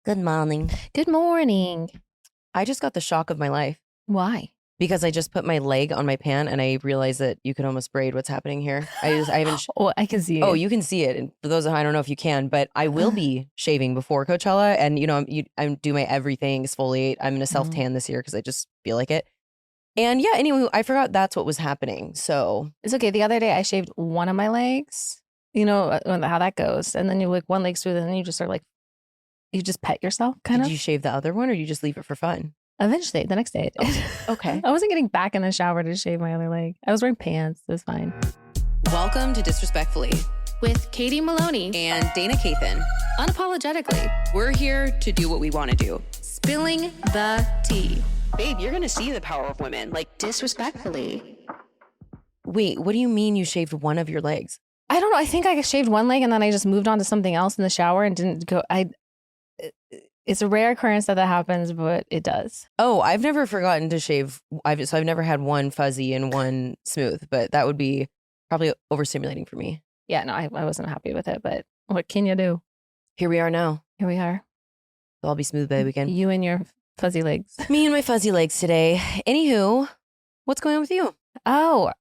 Good morning. Good morning. I just got the shock of my life Why? because I just put my leg on my pant and I realized that you can almost braid what's happening here. I haven't. Oh, I can see Oh, it. you can see it. And for those, I don't know if you can, but I will be shaving before Coachella. And, I'm do my everything, exfoliate. I'm going to self tan this year because I just feel like it. And yeah, anyway, I forgot that's what was happening. So It's okay. The other day I shaved one of my legs. You know how that goes. And then you like one leg's through and then you just start like, you just pet yourself kind did of. you shave the other one or did you just leave it for fun? Eventually, the next day I did. Okay. I wasn't getting back in the shower to shave my other leg. I was wearing pants. It was fine. Welcome to Disrespectfully With Katie Maloney. and Dana Cathan. Unapologetically. We're here to do what we want to do. Spilling the tea. Babe, you're going to see the power of women. Like, Disrespectfully. wait, what do you mean you shaved one of your legs? I don't know. I think I shaved one leg and then I just moved on to something else in the shower and didn't go. It's a rare occurrence that happens, but it does. Oh, I've never forgotten to shave. I've never had one fuzzy and one smooth, but that would be probably overstimulating for me. Yeah, no, I wasn't happy with it, but what can you do? Here we are now. Here we are. I'll be smooth by the weekend. You and your fuzzy legs. Me and my fuzzy legs today. Anywho, what's going on with you? Oh,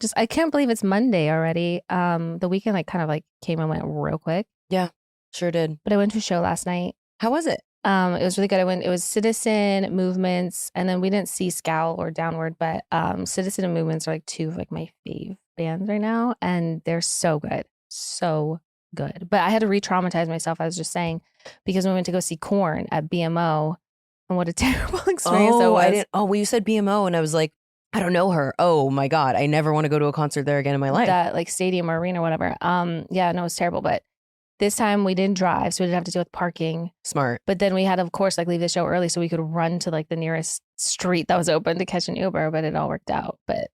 just I can't believe it's Monday already. The weekend kind of came and went real quick. Yeah, sure did. But I went to a show last night. How was it? It was really good. It was Citizen, Movements, and then we didn't see Scowl or Downward, but Citizen and Movements are two of my fave bands right now, and they're so good. So good. But I had to re-traumatize myself, I was just saying, because we went to go see Korn at BMO, and what a terrible experience that was. I didn't. Oh, well, you said BMO, and I was like, I don't know her. Oh my God, I never want to go to a concert there again in my life. That stadium or arena or whatever. Yeah, no, it was terrible. But this time we didn't drive, so we didn't have to deal with parking. Smart. But then we had, of course, leave the show early so we could run to the nearest street that was open to catch an Uber, but it all worked out. But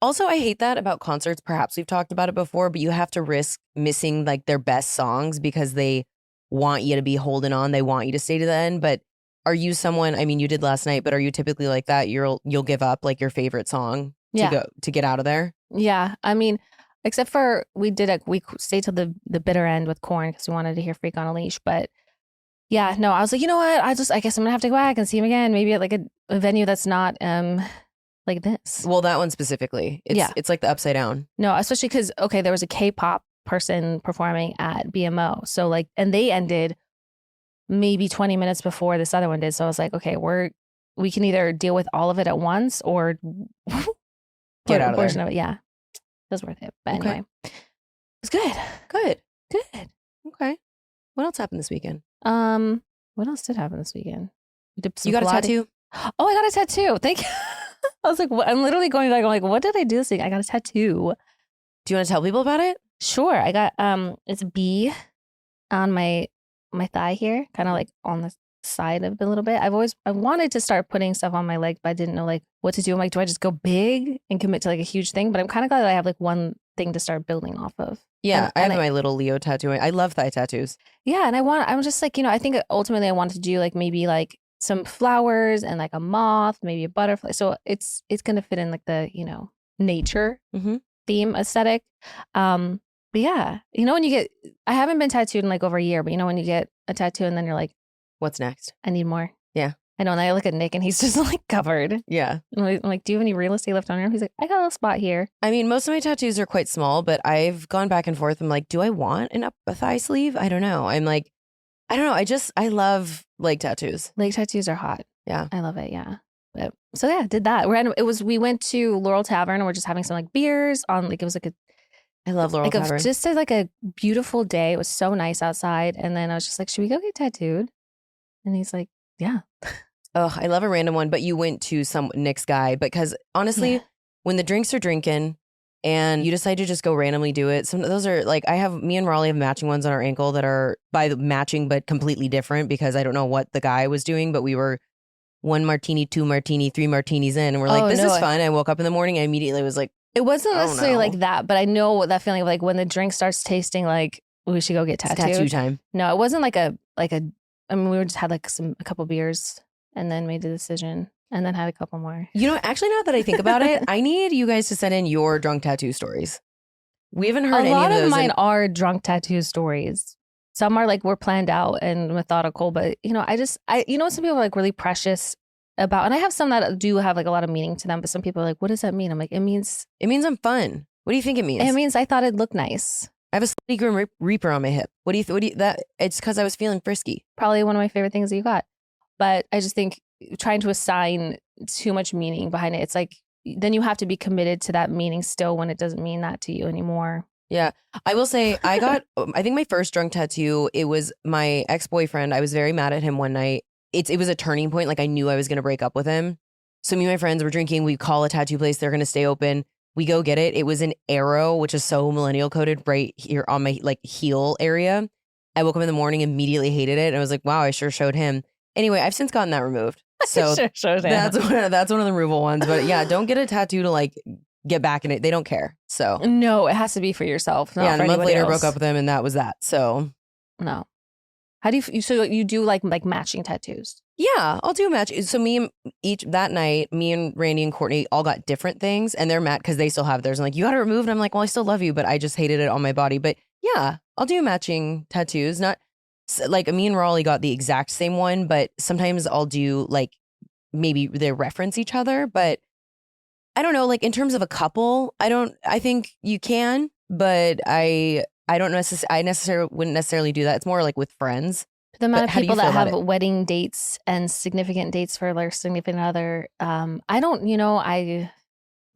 also, I hate that about concerts. Perhaps we've talked about it before, but you have to risk missing their best songs because they want you to be holding on. They want you to stay to the end. But are you someone, I mean, you did last night, but are you typically like that? You'll give up your favorite song to get out of there? Yeah. I mean, except for we stayed till the bitter end with Korn because we wanted to hear Freak on a Leash. But yeah, no, I was like, you know what? I guess I'm gonna have to go back and see him again. Maybe at a venue that's not like this. Well, that one specifically. It's like the Upside Down. No, especially because, okay, there was a K-pop person performing at BMO. So and they ended maybe 20 minutes before this other one did. So I was like, okay, we can either deal with all of it at once or Get out of portion there. of it. Yeah. It was worth it. But Okay. anyway, it was good. Good. Good. Okay. What else happened this weekend? What else did happen this weekend? You got a tattoo? Oh, I got a tattoo. Thank you. I was like, I'm literally going back. I'm like, what did I do this week? I got a tattoo. Do you want to tell people about it? Sure. I got it's a bee on my thigh here, kind of on the side of it a little bit. I wanted to start putting stuff on my leg, but I didn't know what to do. I'm like, do I just go big and commit to a huge thing? But I'm kind of glad that I have one thing to start building off of. Yeah, I have my little Leo tattoo. I love thigh tattoos. Yeah, and I'm just I think ultimately I wanted to do maybe some flowers and a moth, maybe a butterfly. So it's gonna fit in the nature theme aesthetic. But yeah, when you get, I haven't been tattooed in over a year, but when you get a tattoo and then you're like, what's next? I need more. Yeah. I know. And I look at Nick and he's just covered. Yeah. I'm like, do you have any real estate left on your arm? He's like, I got a little spot here. I mean, most of my tattoos are quite small, but I've gone back and forth. I'm like, do I want a thigh sleeve? I don't know. I'm like, I don't know. I love leg tattoos. Leg tattoos are hot. Yeah. I love it. Yeah. But so yeah, did that. We went to Laurel Tavern and we're just having some beers on it was I love Laurel Tavern. Just a beautiful day. It was so nice outside. And then I was just like, should we go get tattooed? And he's like, yeah. Oh, I love a random one, but you went to some Nick's guy because honestly, when the drinks are drinking and you decide to just go randomly do it, some of those are me and Raleigh have matching ones on our ankle that are by the matching but completely different because I don't know what the guy was doing, but we were 1 martini, 2 martini, 3 martinis in, and we're like, this is fun. I woke up in the morning and I immediately was like, it wasn't necessarily like that, but I know what that feeling of when the drink starts tasting we should go get tattooed. It's tattoo time. No, it wasn't I mean, we just had a couple beers and then made a decision and then had a couple more. Actually, now that I think about it, I need you guys to send in your drunk tattoo stories. We haven't heard any of those. A lot of mine are drunk tattoo stories. Some are like we're planned out and methodical, but you know, some people are like really precious about, and I have some that do have like a lot of meaning to them, but some people are like, what does that mean? I'm like, it means I'm fun. What do you think it means? It means I thought it'd look nice. I have a Slutty Grim Reaper on my hip. What do you that? It's because I was feeling frisky. Probably one of my favorite things that you got. But I just think trying to assign too much meaning behind it, it's like, then you have to be committed to that meaning still when it doesn't mean that to you anymore. Yeah. I will say I got, I think my first drunk tattoo, it was my ex-boyfriend. I was very mad at him one night. It was a turning point. Like I knew I was going to break up with him. So me and my friends were drinking. We call a tattoo place. They're going to stay open. We go get it. It was an arrow, which is so millennial coded right here on my like heel area. I woke up in the morning, immediately hated it. And I was like, wow, I sure showed him. Anyway, I've since gotten that removed. So sure that's one of the removal ones. But yeah, don't get a tattoo to like get back in it. They don't care. So no, it has to be for yourself. Not yeah, and for a month later else. broke up with him, and that was that. So no. How do you? So you do like matching tattoos? Yeah, I'll do a match. So that night, me and Randy and Courtney all got different things, and they're mad because they still have theirs. I'm like, you got to remove, and I'm like, well, I still love you, but I just hated it on my body. But yeah, I'll do matching tattoos. Not like me and Raleigh got the exact same one, but sometimes I'll do like maybe they reference each other. But I don't know, like in terms of a couple, I think you can, but I don't necessarily wouldn't necessarily do that. It's more like with friends. The amount of people that have wedding dates and significant dates for their significant other,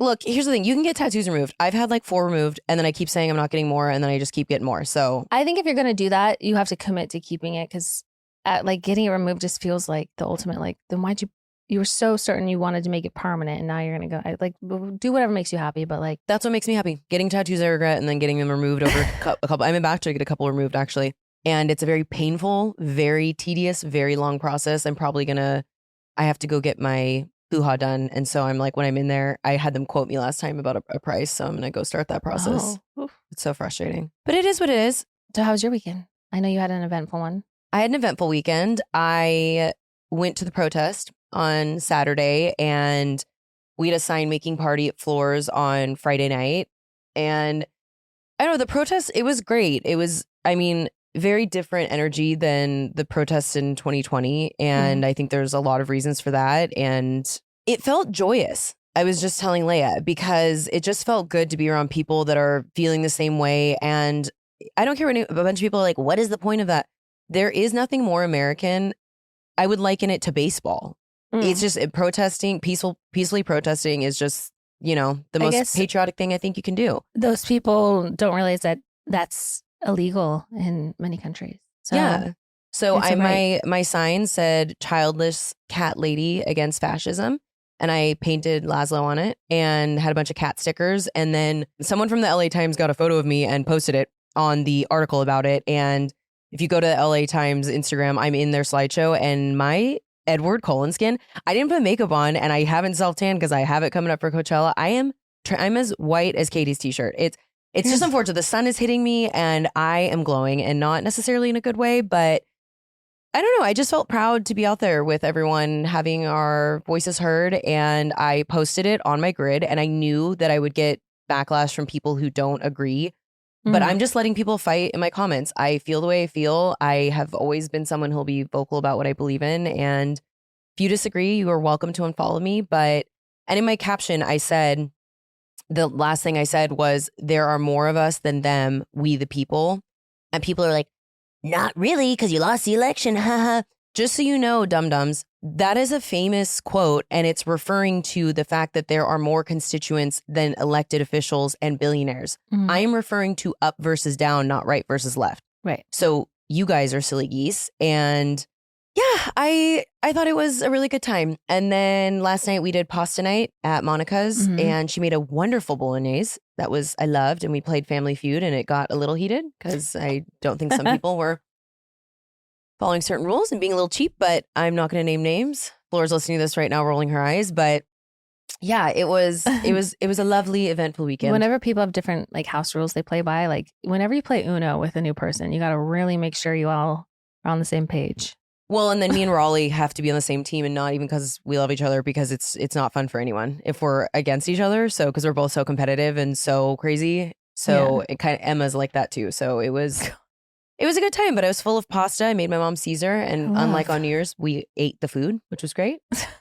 Look, here's the thing. You can get tattoos removed. I've had like 4 removed, and then I keep saying I'm not getting more, and then I just keep getting more. So I think if you're going to do that, you have to commit to keeping it, because like getting it removed just feels like the ultimate, like, then why'd you were so certain you wanted to make it permanent, and now you're going to go, like, do whatever makes you happy. But like, that's what makes me happy. Getting tattoos I regret, and then getting them removed over a couple. I'm about to get a couple removed actually. And it's a very painful, very tedious, very long process. I have to go get my hoo-ha done. And so I'm like, when I'm in there, I had them quote me last time about a price. So I'm going to go start that process. It's so frustrating. But it is what it is. So how was your weekend? I know you had an eventful one. I had an eventful weekend. I went to the protest on Saturday, and we had a sign making party at Floors on Friday night. And I don't know, the protest, it was great. It was, very different energy than the protests in 2020. And I think there's a lot of reasons for that. And it felt joyous. I was just telling Leia, because it just felt good to be around people that are feeling the same way. And I don't care when a bunch of people are like, what is the point of that? There is nothing more American. I would liken it to baseball. It's just protesting, peacefully protesting is just, the most patriotic thing I think you can do. Those people don't realize that that's illegal in many countries. So yeah. So my sign said "Childless Cat Lady Against Fascism," and I painted Laszlo on it and had a bunch of cat stickers. And then someone from the LA Times got a photo of me and posted it on the article about it. And if you go to the LA Times Instagram, I'm in their slideshow, and my Edward Cullen skin, I didn't put makeup on, and I haven't self-tanned because I have it coming up for Coachella. I'm as white as Katie's t-shirt. It's just unfortunate. The sun is hitting me, and I am glowing, and not necessarily in a good way, but I don't know. I just felt proud to be out there with everyone, having our voices heard, and I posted it on my grid, and I knew that I would get backlash from people who don't agree, but I'm just letting people fight in my comments. I feel the way I feel. I have always been someone who'll be vocal about what I believe in, and if you disagree, you are welcome to unfollow me. And in my caption, I said, the last thing I said was, there are more of us than them, we the people. And people are like, not really, because you lost the election. Haha. Just so you know, dum-dums, that is a famous quote, and it's referring to the fact that there are more constituents than elected officials and billionaires. I am referring to up versus down, not right versus left. Right. So you guys are silly geese. And yeah, I thought it was a really good time. And then last night we did pasta night at Monica's, and she made a wonderful bolognese that I loved, and we played Family Feud, and it got a little heated because I don't think some people were following certain rules and being a little cheap, but I'm not going to name names. Laura's listening to this right now, rolling her eyes, but yeah, it was a lovely, eventful weekend. Whenever people have different like house rules they play by, like whenever you play Uno with a new person, you got to really make sure you all are on the same page. Well, and then me and Raleigh have to be on the same team, and not even because we love each other, because it's not fun for anyone if we're against each other. So because we're both so competitive and so crazy. So it kind of, Emma's like that too. So it was It was a good time, but I was full of pasta. I made my mom Caesar, and unlike on New Year's, we ate the food, which was great.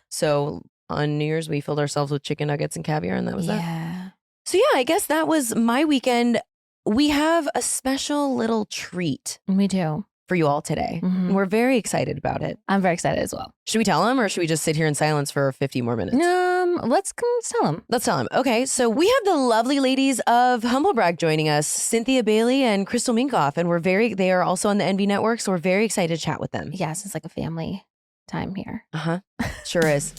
So on New Year's, we filled ourselves with chicken nuggets and caviar, and that was that. So yeah, I guess that was my weekend. We have a special little treat. We do. For you all today. Mm-hmm. We're very excited about it. I'm very excited as well. Should we tell them or should we just sit here in silence for 50 more minutes? Let's tell them. Let's tell them. Okay, so we have the lovely ladies of Humble Brag joining us, Cynthia Bailey and Crystal Minkoff, and they are also on the NB network, so we're very excited to chat with them. Yes, it's like a family time here. Sure is.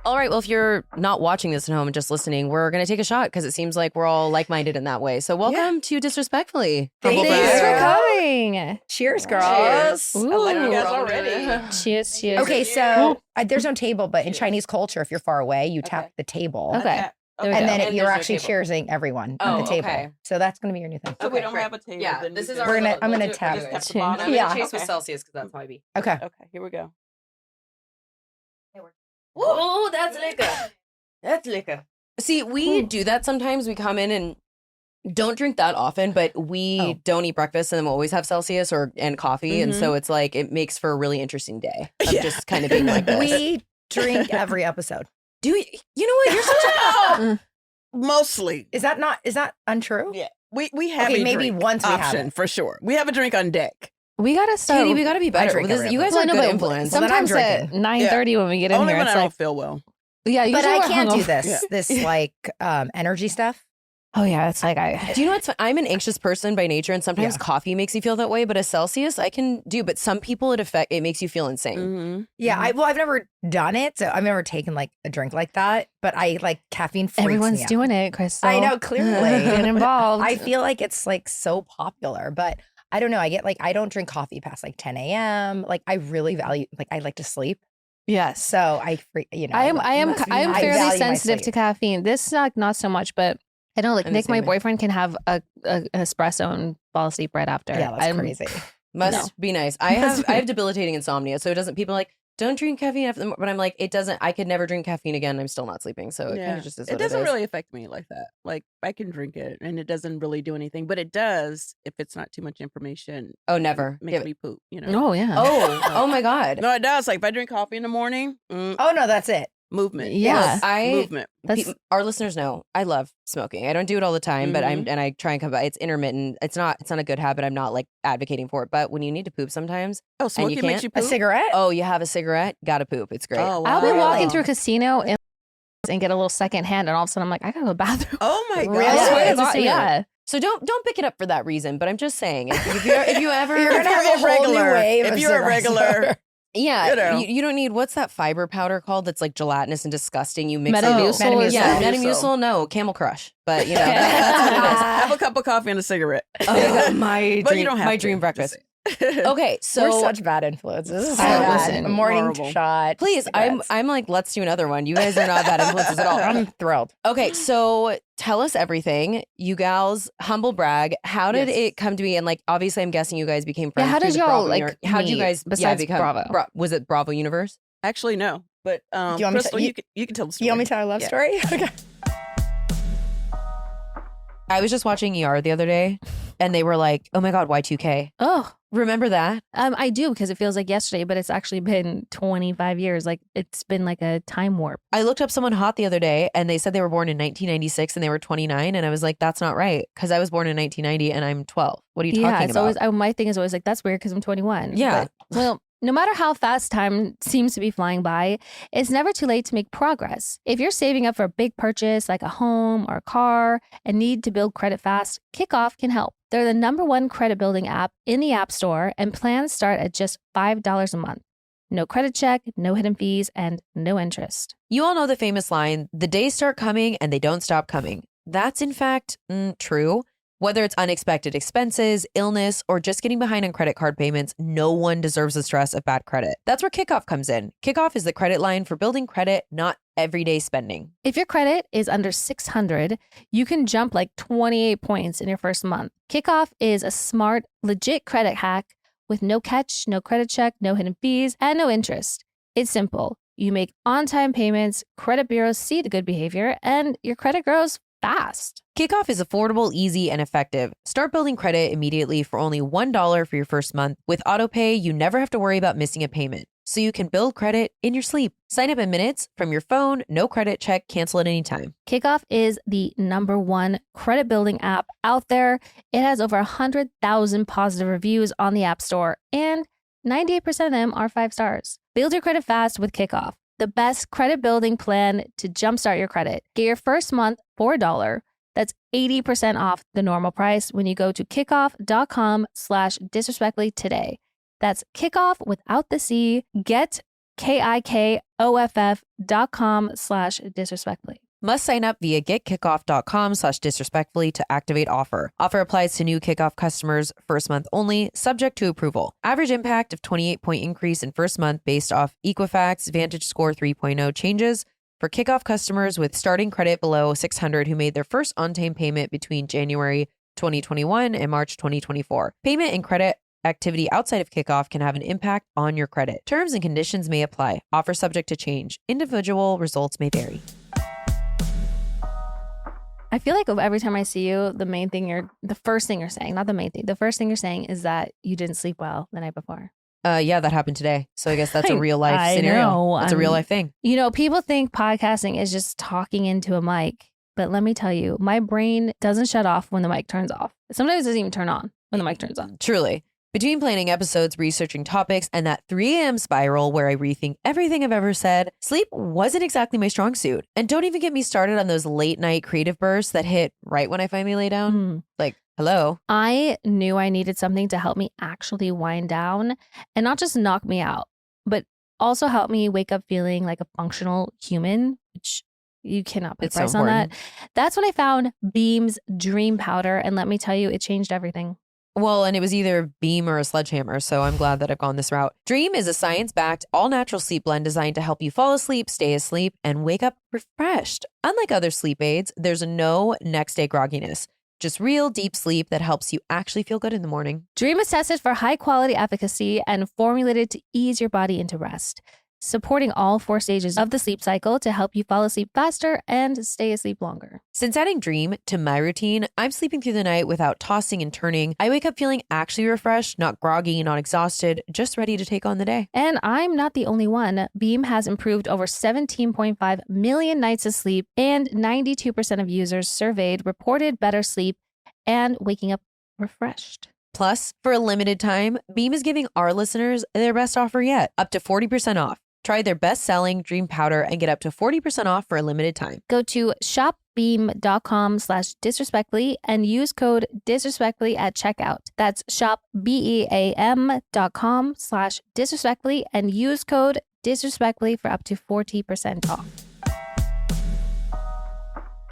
All right, well, if you're not watching this at home and just listening, we're going to take a shot because it seems like we're all like-minded in that way. So welcome to Disrespectfully. Thanks for coming. Cheers, girls. Ooh. I like you guys already. Cheers. Okay, so there's no table, but in Chinese culture, if you're far away, you tap the table. Okay. And then you're actually cheersing everyone at the table. Okay. So that's going to be your new thing. So we don't have a table. Yeah, then this is I'm going to tap. And I'm going to chase with Celsius because that's how I be. Okay. Okay, here we go. Oh, that's liquor. That's liquor. See, we do that sometimes. We come in and don't drink that often, but we don't eat breakfast and then we'll always have Celsius and coffee. And so it's like, it makes for a really interesting day of just kind of being like this. We drink every episode. Do we? You know what? You're such a... Mostly. Is that untrue? Yeah. We have a maybe drink once we have option it. for sure. We have a drink on deck. We gotta start. Katie, we gotta be better. drink every You guys are episode. good influence. Well, then I'm Sometimes at drinking. 9:30 when we get in Only here, when it's I don't like, feel well. yeah, But usually I we're can't do hungover. this like energy stuff. Oh yeah, it's like Do you know what's fun? I'm an anxious person by nature, and sometimes coffee makes me feel that way. But a Celsius, I can do. But some people, it makes you feel insane. Mm-hmm. Yeah, I've never done it, so I've never taken like a drink like that. But I like caffeine. Freaks everyone's me out. doing it, Crystal. I know, clearly. Get involved. I feel like it's like so popular, but I don't know. I don't drink coffee past like 10 a.m. Like I really value, like I like to sleep. Yes. So I am I fairly value my sensitive to sleep. caffeine. This not so much, but I know like I'm the Nick, same my way. boyfriend, can have an espresso and fall asleep right after. Yeah, that's crazy. Must be nice. I have debilitating insomnia, so it doesn't. People are like, don't drink caffeine after, but I'm like, it doesn't. I could never drink caffeine again. I'm still not sleeping, so it kind of just is. It doesn't really affect me like that. Like I can drink it and it doesn't really do anything, but it does if it's not too much information. Oh, never. Makes me poop. You know. Oh yeah. Oh my god. No, it does. Like if I drink coffee in the morning, Oh no, that's it. movement. Yeah. Movement. Our listeners know I love smoking. I don't do it all the time, but I try and come back. It's intermittent. It's not a good habit. I'm not like advocating for it, but when you need to poop sometimes, Oh, smoking makes you A poop. cigarette? oh, you have a cigarette, gotta poop. It's great. Oh, I'll be wow. walking through a casino and get a little second hand, and all of a sudden I'm like, I gotta go to the bathroom. Oh my god. Really? I swear to it's a God, singer. yeah. So don't pick it up for that reason. But I'm just saying, if you ever, You're gonna have a whole new wave If of you're a cigarettes. regular, yeah, you know. you don't need what's that fiber powder called? That's like gelatinous and disgusting. You mix Metamucil. it. is Yeah, that- Metamucil. No, Camel Crush. But you know, that's what it is. have a cup of coffee and a cigarette. Oh, my But dream, you don't have my to, dream just breakfast. saying. Okay, so We're such bad influences. This is so I bad. listen. A morning Horrible. shot. please, cigarettes. I'm like, let's do another one. You guys are not bad influences at all. I'm thrilled. Okay, so tell us everything. You gals, humble brag. How did Yes. it come to be? And like, obviously, I'm guessing you guys became friends. how through did the y'all, Bravo like, How did you meet guys besides become Bravo? Was it Bravo Universe? Actually, no. But Do you want me to- Crystal, you can tell the story. You want me to tell a love Yeah. story? Okay. I was just watching ER the other day, and they were like, "Oh my God, Y2K." Oh, Remember that? I do, because it feels like yesterday, but it's actually been 25 years. Like it's been like a time warp. I looked up someone hot the other day, and they said they were born in 1996 and they were 29, and I was like, "That's not right," because I was born in 1990 and I'm 12. What are you Yeah, talking it's about? always my thing is always like, that's weird because I'm 21. Yeah. But, well, no matter how fast time seems to be flying by, it's never too late to make progress. If you're saving up for a big purchase like a home or a car and need to build credit fast, Kikoff can help. They're the #1 credit building app in the App Store, and plans start at just $5 a month. No credit check, no hidden fees, and no interest. You all know the famous line, "The days start coming and they don't stop coming." That's in fact true. Whether it's unexpected expenses, illness, or just getting behind on credit card payments, no one deserves the stress of bad credit. That's where Kikoff comes in. Kikoff is the credit line for building credit, not everyday spending. If your credit is under 600, you can jump like 28 points in your first month. Kikoff is a smart, legit credit hack with no catch, no credit check, no hidden fees, and no interest. It's simple. You make on-time payments, credit bureaus see the good behavior, and your credit grows fast. Kikoff is affordable, easy, and effective. Start building credit immediately for only $1 for your first month. With AutoPay, you never have to worry about missing a payment, so you can build credit in your sleep. Sign up in minutes from your phone, no credit check, cancel at any time. Kikoff is the #1 credit building app out there. It has over 100,000 positive reviews on the App Store, and 98% of them are 5 stars. Build your credit fast with Kikoff, the best credit building plan to jumpstart your credit. Get your first month for $1. That's 80% off the normal price when you go to kikoff.com/disrespectfully today. That's Kikoff without the C. Get KIKOFF.com/disrespectfully. Must sign up via getkickoff.com/disrespectfully to activate offer. Offer applies to new Kikoff customers first month only, subject to approval. Average impact of 28-point increase in first month based off Equifax Vantage Score 3.0 changes for Kikoff customers with starting credit below 600 who made their first on-time payment between January 2021 and March 2024. Payment and credit activity outside of Kikoff can have an impact on your credit. Terms and conditions may apply. Offer subject to change. Individual results may vary. I feel like every time I see you, the first thing you're saying is that you didn't sleep well the night before. Yeah, that happened today. So I guess that's a real life scenario. It's a real life thing. You know, people think podcasting is just talking into a mic, but let me tell you, my brain doesn't shut off when the mic turns off. Sometimes it doesn't even turn on when the mic turns on. Truly. Between planning episodes, researching topics, and that 3 a.m. spiral where I rethink everything I've ever said, sleep wasn't exactly my strong suit. And don't even get me started on those late night creative bursts that hit right when I finally lay down. Like, hello. I knew I needed something to help me actually wind down and not just knock me out, but also help me wake up feeling like a functional human, which you cannot put a price on that. That's when I found Beam's Dream Powder. And let me tell you, it changed everything. Well, and it was either Beam or a Sledgehammer, so I'm glad that I've gone this route. Dream is a science-backed, all-natural sleep blend designed to help you fall asleep, stay asleep, and wake up refreshed. Unlike other sleep aids, there's no next-day grogginess. Just real deep sleep that helps you actually feel good in the morning. Dream is tested for high-quality efficacy and formulated to ease your body into rest, supporting all 4 stages of the sleep cycle to help you fall asleep faster and stay asleep longer. Since adding Dream to my routine, I'm sleeping through the night without tossing and turning. I wake up feeling actually refreshed, not groggy, not exhausted, just ready to take on the day. And I'm not the only one. Beam has improved over 17.5 million nights of sleep, and 92% of users surveyed reported better sleep and waking up refreshed. Plus, for a limited time, Beam is giving our listeners their best offer yet, up to 40% off. Try their best-selling Dream Powder and get up to 40% off for a limited time. Go to shopbeam.com/disrespectfully and use code disrespectfully at checkout. That's shopbeam.com/disrespectfully and use code disrespectfully for up to 40% off.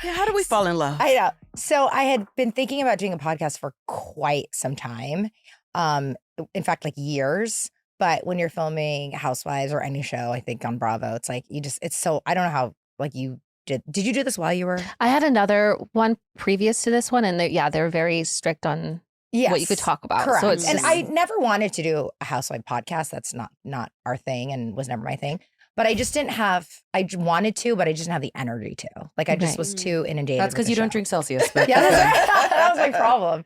Yeah, how do we fall in love? I know. So I had been thinking about doing a podcast for quite some time. In fact, like years. But when you're filming Housewives or any show, I think on Bravo, it's like it's so, I don't know how, like you did you do this while you were? I had another one previous to this one, and they're very strict on what you could talk about. Correct. So it's and I never wanted to do a Housewife podcast. That's not our thing and was never my thing. But I just didn't have, I wanted to, but I just didn't have the energy to. Like I just was too inundated. That's because you don't drink Celsius. But yeah, that was my problem.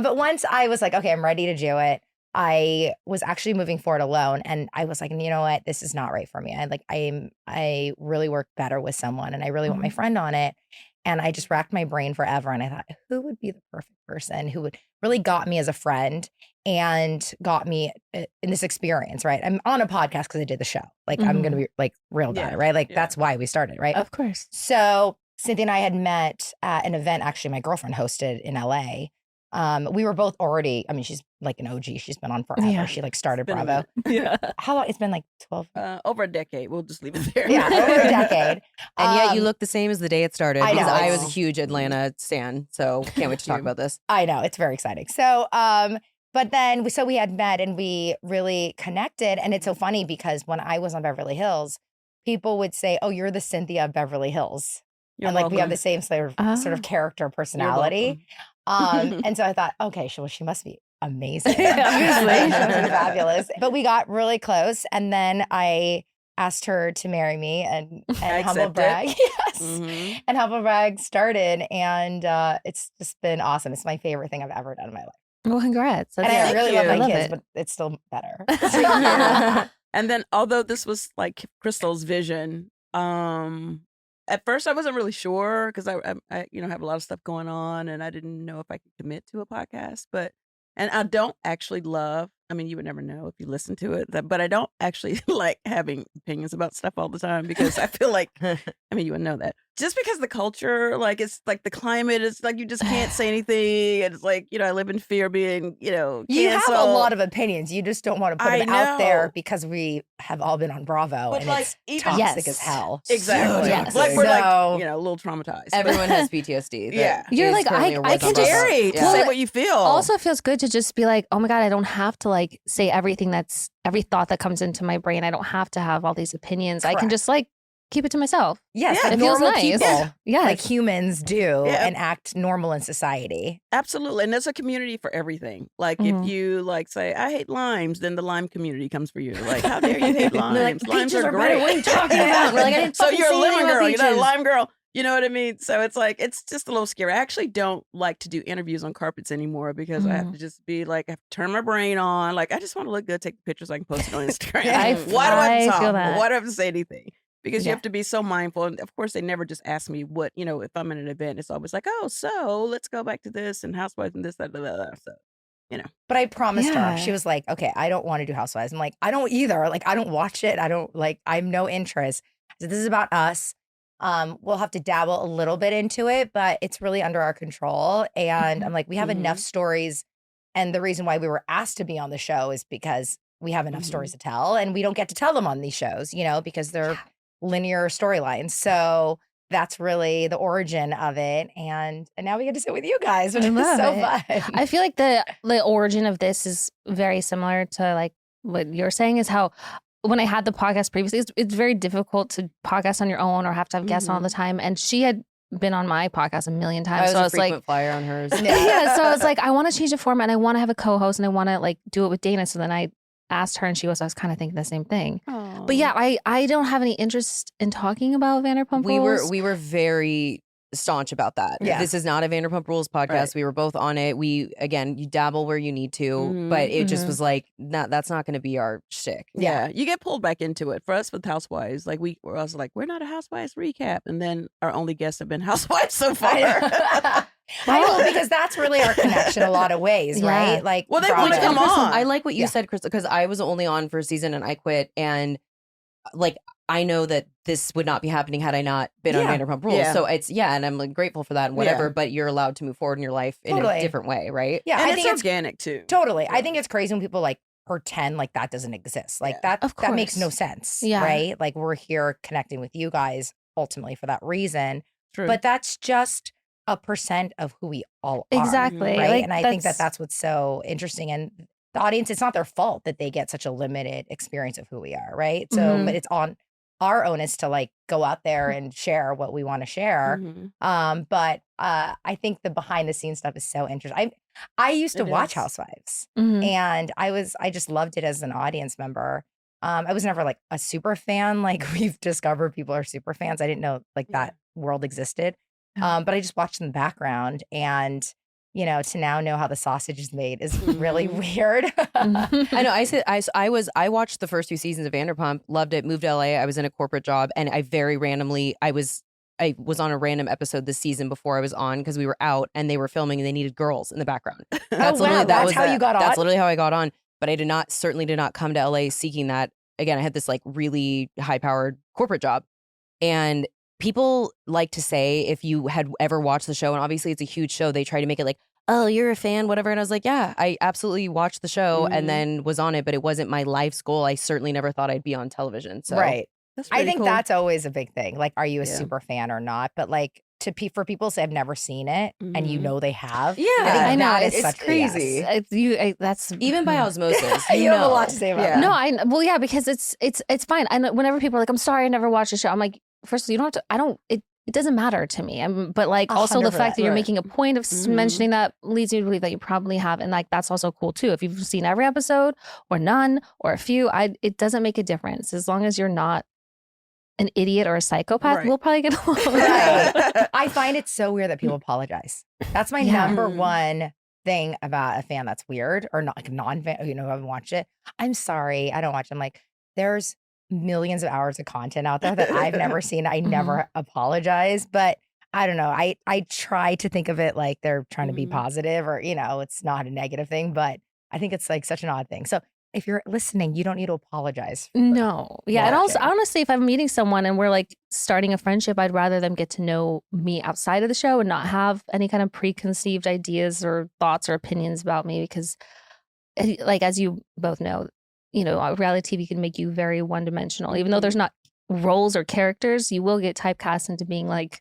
But once I was like, okay, I'm ready to do it. I was actually moving forward alone, and I was like, you know what, this is not right for me. I really work better with someone, and I really want my friend on it. And I just racked my brain forever, and I thought, who would be the perfect person who would really got me as a friend and got me in this experience, right? I'm on a podcast because I did the show. Like I'm gonna be like real about it, right? Like that's why we started, right? Of course. So Cynthia and I had met at an event actually my girlfriend hosted in LA. We were both already, I mean, she's like an OG. She's been on forever. Yeah. She like started Been a Bravo. minute. Yeah. How long? It's been like 12. Over a decade. We'll just leave it there. Yeah, over a decade. And yet you look the same as the day it started. I know. Because I was a huge Atlanta stan, so can't wait to talk about this. I know. It's very exciting. So, but then, so we had met and we really connected. And it's so funny because when I was on Beverly Hills, people would say, oh, you're the Cynthia of Beverly Hills. You're and like welcome. we have the same sort of character personality. And so I thought, okay, she must be amazing. Obviously. She must be fabulous. But we got really close. And then I asked her to marry me and I humble accept brag. it. Yes. Mhm. And humble brag started, and it's just been awesome. It's my favorite thing I've ever done in my life. Well, congrats. And That's- I really love you. my I love kids, it. but it's still better. And then, although this was like Crystal's vision, at first I wasn't really sure because I have a lot of stuff going on, and I didn't know if I could commit to a podcast. And I don't actually love. I mean, you would never know if you listen to it, but I don't actually like having opinions about stuff all the time because I feel like, I mean, you would know that. Just because the culture, like it's like the climate, it's like you just can't say anything. It's like, I live in fear of being, canceled. You have a lot of opinions. You just don't want to put them out there know. because we have all been on Bravo But, and like, it's even- toxic Yes. as hell. Exactly. Yes. Like we're So- like, a little traumatized. Everyone has PTSD. that Yeah. You're is like, currently I or was can on just- Bravo. Scary to Yeah. say what you feel. Also feels good to just be like, oh my God, I don't have to like say everything every thought that comes into my brain. I don't have to have all these opinions. I can Correct. just like keep it to myself. Yes, Yeah. like It feels normal nice. people, Yes. like humans do, Yeah. and act normal in society. Absolutely. And there's a community for everything. Like Mhm. if you like say, I hate limes, then the lime community comes for you. Like, how dare you hate limes? They're like, limes peaches are are better. great. What are you talking about? We're like, I didn't so fucking you're a say anything lemon about girl, you're not a peaches. lime girl. You know what I mean? So it's like, it's just a little scary. I actually don't like to do interviews on carpets anymore because I have to just be like, I have to turn my brain on. Like, I just want to look good, take pictures so I can post it on Instagram. Why do I have to I talk? feel that. Why do I have to say anything? Because you Yeah. have to be so mindful. And of course, they never just ask me what, if I'm in an event, it's always like, oh, so let's go back to this and Housewives and this, that, blah, blah, blah. So, But I promised Yeah. her. She was like, okay, I don't want to do Housewives. I'm like, I don't either. Like, I don't watch it. I have no interest. So this is about us. We'll have to dabble a little bit into it, but it's really under our control. And I'm like, we have enough stories. And the reason why we were asked to be on the show is because we have enough stories to tell, and we don't get to tell them on these shows, because they're linear storylines. So that's really the origin of it. And now we get to sit with you guys, which I is love so it. fun. I feel like the origin of this is very similar to like what you're saying is how when I had the podcast previously, it's very difficult to podcast on your own or have to have guests on all the time. And she had been on my podcast a million I times. was So I a was like, frequent flyer on hers. yeah. So I was like, I want to change the format and I want to have a co-host and I want to like do it with Dana. So then I asked her and I was kind of thinking the same thing. But yeah, I don't have any interest in talking about Vanderpump Rules. We were very staunch about that. Yeah. This is not a Vanderpump Rules podcast. Right. We were both on it. You dabble where you need to, but it just was like, that's not going to be our shtick. Yeah, you get pulled back into it. For us with Housewives, like I was like, we're not a Housewives recap, and then our only guests have been Housewives so far. I know, because that's really our connection in a lot of ways, Yeah. right? Like, Well, they Bravo. wanna come Crystal, on. I like what you Yeah. said, Crystal, because I was only on for a season and I quit. And like, I know that this would not be happening had I not been on Yeah. Vanderpump Rules. Yeah. So and I'm like grateful for that and whatever, Yeah. but you're allowed to move forward in your life in Totally. a different way, right? Yeah, and I it's think it's organic too. totally. I think it's crazy when people like pretend like that doesn't exist. Like Yeah. that makes course. no sense, Yeah. right? Like we're here connecting with you guys ultimately for that reason, True. but that's just a % of who we all are. Exactly. Right. Like, And I think that's what's so interesting. And the audience, it's not their fault that they get such a limited experience of who we are. Right. So, Mhm. but it's on our onus to like go out there and share what we want to share. But I think the behind the scenes stuff is so interesting. I used to It watch is. Housewives Mhm. and I just loved it as an audience member. I was never like a super fan. Like we've discovered people are super fans. I didn't know like that world existed. But I just watched in the background and, to now know how the sausage is made is really weird. I know. I watched the first 2 seasons of Vanderpump, loved it, moved to LA. I was in a corporate job, and I very randomly I was on a random episode this season before I was on because we were out and they were filming and they needed girls in the background. wow, that's how you got on? That's literally how I got on. But I certainly did not come to LA seeking that. Again, I had this like really high powered corporate job, and people like to say if you had ever watched the show, and obviously it's a huge show, they try to make it like, oh, you're a fan, whatever. And I was like, yeah, I absolutely watched the show and then was on it, but it wasn't my life's goal. I certainly never thought I'd be on television. So Right. That's I pretty think cool. that's always a big thing. Like, are you a Yeah. super fan or not? But like for people to say I've never seen it and you Mhm. know they have. Yeah, I think I know, that is it's such crazy. BS. That's even by osmosis, You have a lot to say about Yeah. that. No, yeah, because it's fine. And whenever people are like, I'm sorry, I never watched the show. I'm like, first of all, you don't have to. it doesn't matter to me. But like also the fact that you're Right. making a point of mentioning that leads me to believe that you probably have. And like, that's also cool too. If you've seen every episode or none or a few, it doesn't make a difference. As long as you're not an idiot or a psychopath, Right. we'll probably get along. Right. I find it so weird that people apologize. That's my Yeah. number one thing about a fan that's weird or not, like a non-fan, who haven't watched it. I'm sorry, I don't watch. I'm like, there's millions of hours of content out there that I've never seen. I never apologize, but I don't know. I try to think of it like they're trying to be positive, or it's not a negative thing, but I think it's like such an odd thing. So if you're listening, you don't need to apologize. No. Yeah. And also, watching. honestly, if I'm meeting someone and we're like starting a friendship, I'd rather them get to know me outside of the show and not have any kind of preconceived ideas or thoughts or opinions about me. Because, like, as you both know, reality TV can make you very one-dimensional. Even though there's not roles or characters, you will get typecast into being like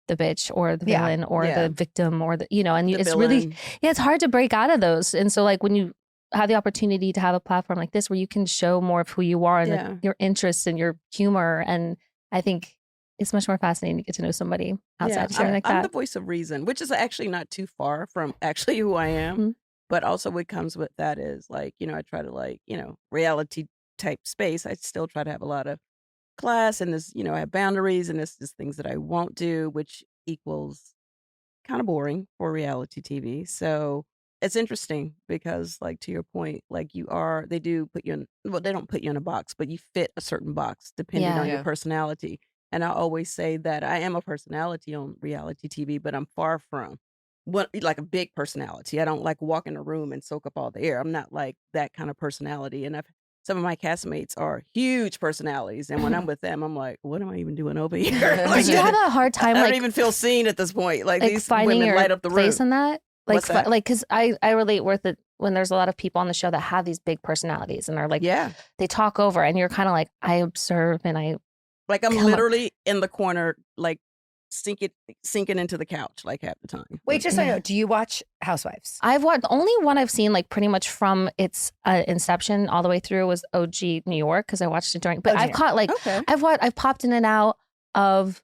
the bitch or the villain or the victim or and The it's villain. really, it's hard to break out of those. And so like when you have the opportunity to have a platform like this where you can show more of who you are and like, your interests and your humor, and I think it's much more fascinating to get to know somebody outside of something like I'm that. the voice of reason, which is actually not too far from actually who I am. But also what comes with that is like, I try to reality type space. I still try to have a lot of class and this, I have boundaries and this is things that I won't do, which equals kind of boring for reality TV. So it's interesting because like to your point, like they do put you in, well, they don't put you in a box, but you fit a certain box depending on your personality. And I always say that I am a personality on reality TV, but I'm far from like a big personality. I don't like walk in a room and soak up all the air. I'm not like that kind of personality. And some of my castmates are huge personalities. And when I'm with them, I'm like, what am I even doing over here? Did you have a hard time I don't like even feel seen at this point. Like these finding women your light up the room. place in that? Like, What's that? like, because I relate with it when there's a lot of people on the show that have these big personalities and are like, they talk over, and you're kind of like, I observe and I. Like I'm literally in the corner, like sinking into the couch, like half the time. Wait, just so I know, do you watch Housewives? I've watched, the only one I've seen like pretty much from its inception all the way through was OG New York, because I watched it during. But I've caught like I've popped in and out of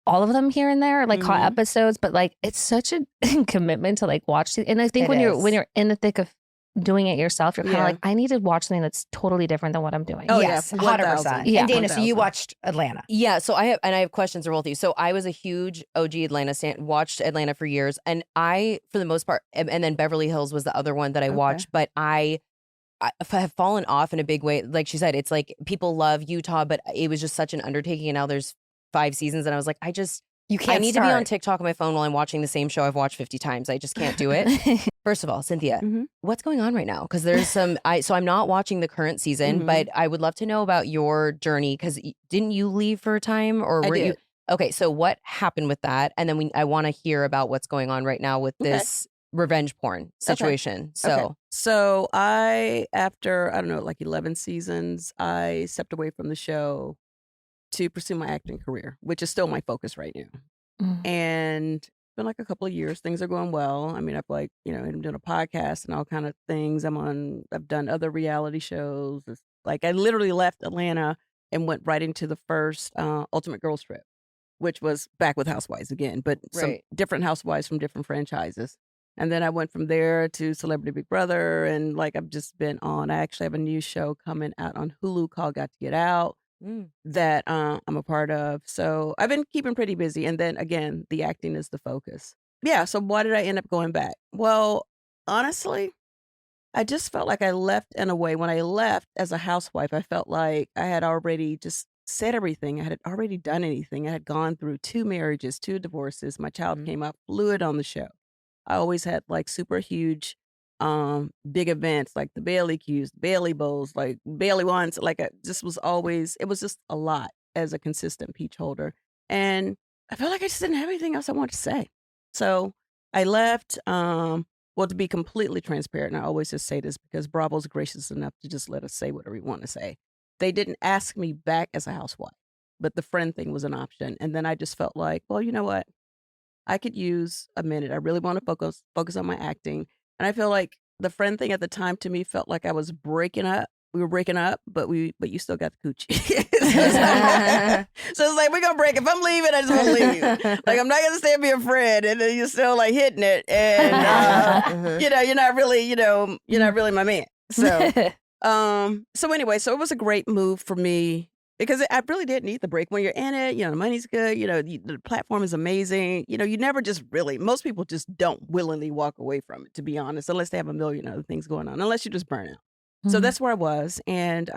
all of them here and there, like caught episodes. But like it's such a commitment to like watch. And I think when you're in the thick of doing it yourself, you're kind of like, I need to watch something that's totally different than what I'm doing. Oh yes, 100%. Yeah. And Dana, so you watched Atlanta? Yeah, so I have questions for both of you. So I was a huge OG Atlanta stan, watched Atlanta for years, and I, for the most part, and then Beverly Hills was the other one that I watched, but I have fallen off in a big way. Like she said, it's like people love Utah, but it was just such an undertaking, and now there's 5 seasons, and I was like, I need to be on TikTok on my phone while I'm watching the same show I've watched 50 times. I just can't do it. First of all, Cynthia, what's going on right now? Because there's so I'm not watching the current season, but I would love to know about your journey, because didn't you leave for a time, or were you? Okay, so what happened with that? And then I want to hear about what's going on right now with this revenge porn situation. So I, after, I don't know, like 11 seasons, I stepped away from the show to pursue my acting career, which is still my focus right now. And it's been like a couple of years. Things are going well. I mean, I'm doing a podcast and all kind of things. I've done other reality shows. It's like I literally left Atlanta and went right into the first Ultimate Girls Trip, which was back with Housewives again, but some different housewives from different franchises. And then I went from there to Celebrity Big Brother, and like I've just been on. I actually have a new show coming out on Hulu called Got to Get Out that I'm a part of. So I've been keeping pretty busy. And then again, the acting is the focus. Yeah. So why did I end up going back? Well, honestly, I just felt like I left in a way. When I left as a housewife, I felt like I had already just said everything. I had already done anything. I had gone through 2 marriages, 2 divorces. My child came out fluid on the show. I always had like super huge big events like the Bailey Qs, Bailey Bowls, like Bailey ones. Like it was just a lot as a consistent peach holder. And I felt like I just didn't have anything else I wanted to say. So I left, well, to be completely transparent, and I always just say this because Bravo's gracious enough to just let us say whatever we want to say. They didn't ask me back as a housewife, but the friend thing was an option. And then I just felt like, well, you know what? I could use a minute. I really want to focus on my acting. And I feel like the friend thing at the time to me felt like I was breaking up we were breaking up, but you still got the coochie. So it's like, we're going to break. If I'm leaving, I just want to leave. Like, I'm not going to stay and be a friend. And then you're still like hitting it. And, you're not really my man. So, so anyway, so it was a great move for me because I really did need the break. When you're in it, the money's good. The platform is amazing. You never just really, most people just don't willingly walk away from it, to be honest, unless they have a million other things going on, unless you just burn out. So that's where I was. And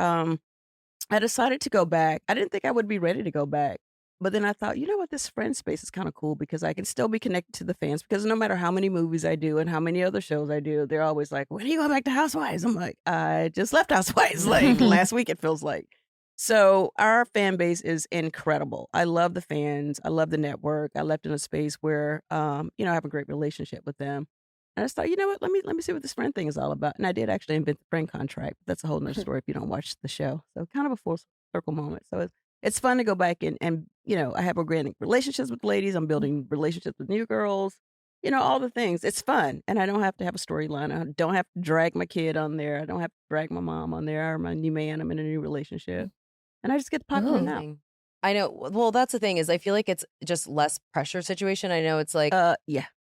I decided to go back. I didn't think I would be ready to go back. But then I thought, you know what, this friend space is kind of cool because I can still be connected to the fans because no matter how many movies I do and how many other shows I do, they're always like, when are you going back to Housewives? I'm like, I just left Housewives like last week, it feels like. So our fan base is incredible. I love the fans. I love the network. I left in a space where, I have a great relationship with them. And I just thought, you know what, let me see what this friend thing is all about. And I did actually invent the friend contract. That's a whole nother story if you don't watch the show. So kind of a full circle moment. So it's fun to go back and I have organic relationships with ladies. I'm building relationships with new girls, all the things. It's fun. And I don't have to have a storyline. I don't have to drag my kid on there. I don't have to drag my mom on there or my new man. I'm in a new relationship. And I just get to pop in now. I know. Well, that's the thing is I feel like it's just less pressure situation. I know it's like,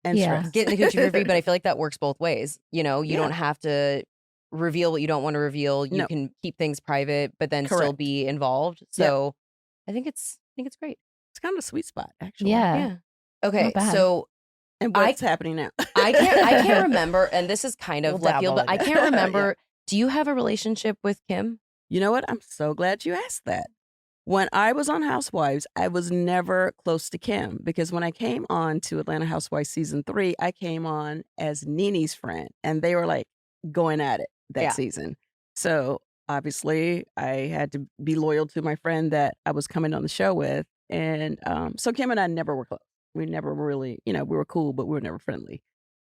and stress. Getting the coochie for free, but I feel like that works both ways. You don't have to reveal what you don't want to reveal. You can keep things private, but then still be involved. So I think it's great. It's kind of a sweet spot, actually. Yeah. Okay, so and what's happening now? I can't remember, and this is kind of left field, but I can't remember. Do you have a relationship with Kim? You know what? I'm so glad you asked that. When I was on Housewives, I was never close to Kim because when I came on to Atlanta Housewives season 3, I came on as Nene's friend, and they were like going at it that season. So obviously, I had to be loyal to my friend that I was coming on the show with, and so Kim and I never were close. We never really, we were cool, but we were never friendly.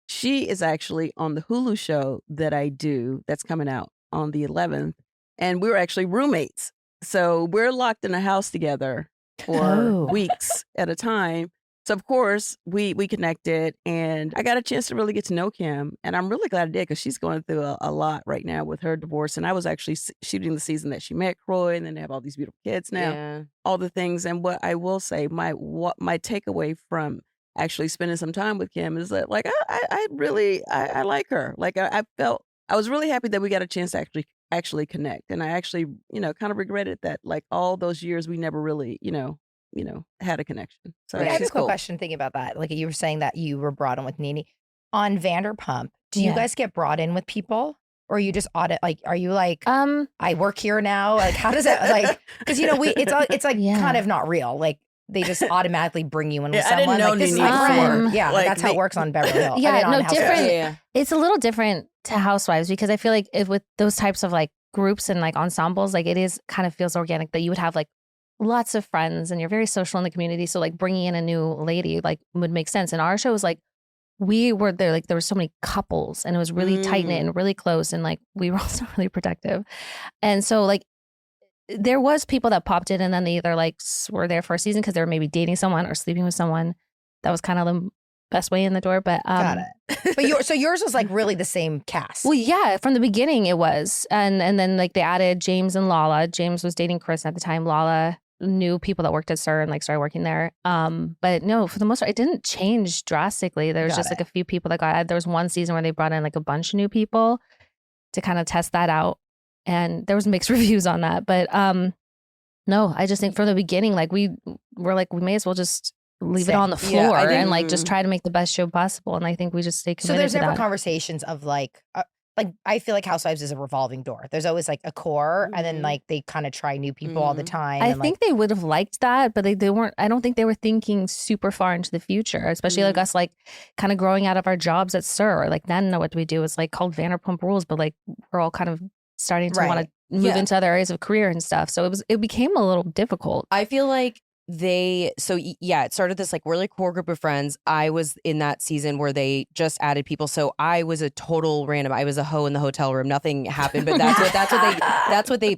She is actually on the Hulu show that I do that's coming out on the 11th, and we were actually roommates. So we're locked in a house together for weeks at a time. So, of course, we connected, and I got a chance to really get to know Kim. And I'm really glad I did because she's going through a lot right now with her divorce. And I was actually shooting the season that she met Croy, and then they have all these beautiful kids now, all the things. And what I will say, my takeaway from actually spending some time with Kim is that, like, I really like her. Like, I was really happy that we got a chance to actually connect. And I actually, kind of regretted that, like, all those years we never really, had a connection. So I have a quick cool. question thinking about that. Like you were saying that you were brought in with Nene. On Vanderpump, do you guys get brought in with people? Or you just audit, like, are you like, I work here now? Like, how does that, like, because, it's like kind of not real. Like, they just automatically bring you in with someone. I didn't know like, this is Nene my friend. before. Yeah, Like, that's how it works on Beverly Hills. Different. Yeah. It's a little different to Housewives because I feel like with those types of like groups and like ensembles, like it is kind of feels organic that you would have like lots of friends and you're very social in the community. So like bringing in a new lady like would make sense. And our show was like, we were there, like there were so many couples and it was really tight knit and really close. And like, we were also really protective. And so like, there was people that popped in and then they either like were there for a season because they were maybe dating someone or sleeping with someone. That was kind of the best way in the door. But got it. But so yours was like really the same cast. Well, yeah, from the beginning it was. And then like they added James and Lala. James was dating Chris at the time. Lala knew people that worked at SUR and like started working there. But no, for the most part, it didn't change drastically. There was just like a few people that got added. There was one season where they brought in like a bunch of new people to kind of test that out. And there was mixed reviews on that. But no, I just think from the beginning, like we were like, we may as well just leave it on the floor and like just try to make the best show possible. And I think we just stay committed to that. So there's never conversations of like I feel like Housewives is a revolving door. There's always like a core and then like they kind of try new people all the time. I think they would have liked that, but they weren't, I don't think they were thinking super far into the future, especially like us like kind of growing out of our jobs at SUR. Like then what do we do? It's like called Vanderpump Rules, but like we're all kind of starting to want to move into other areas of career and stuff. So it became a little difficult. I feel like it started this like really core group of friends. I was in that season where they just added people. So I was a total random. I was a hoe in the hotel room. Nothing happened, but that's what they,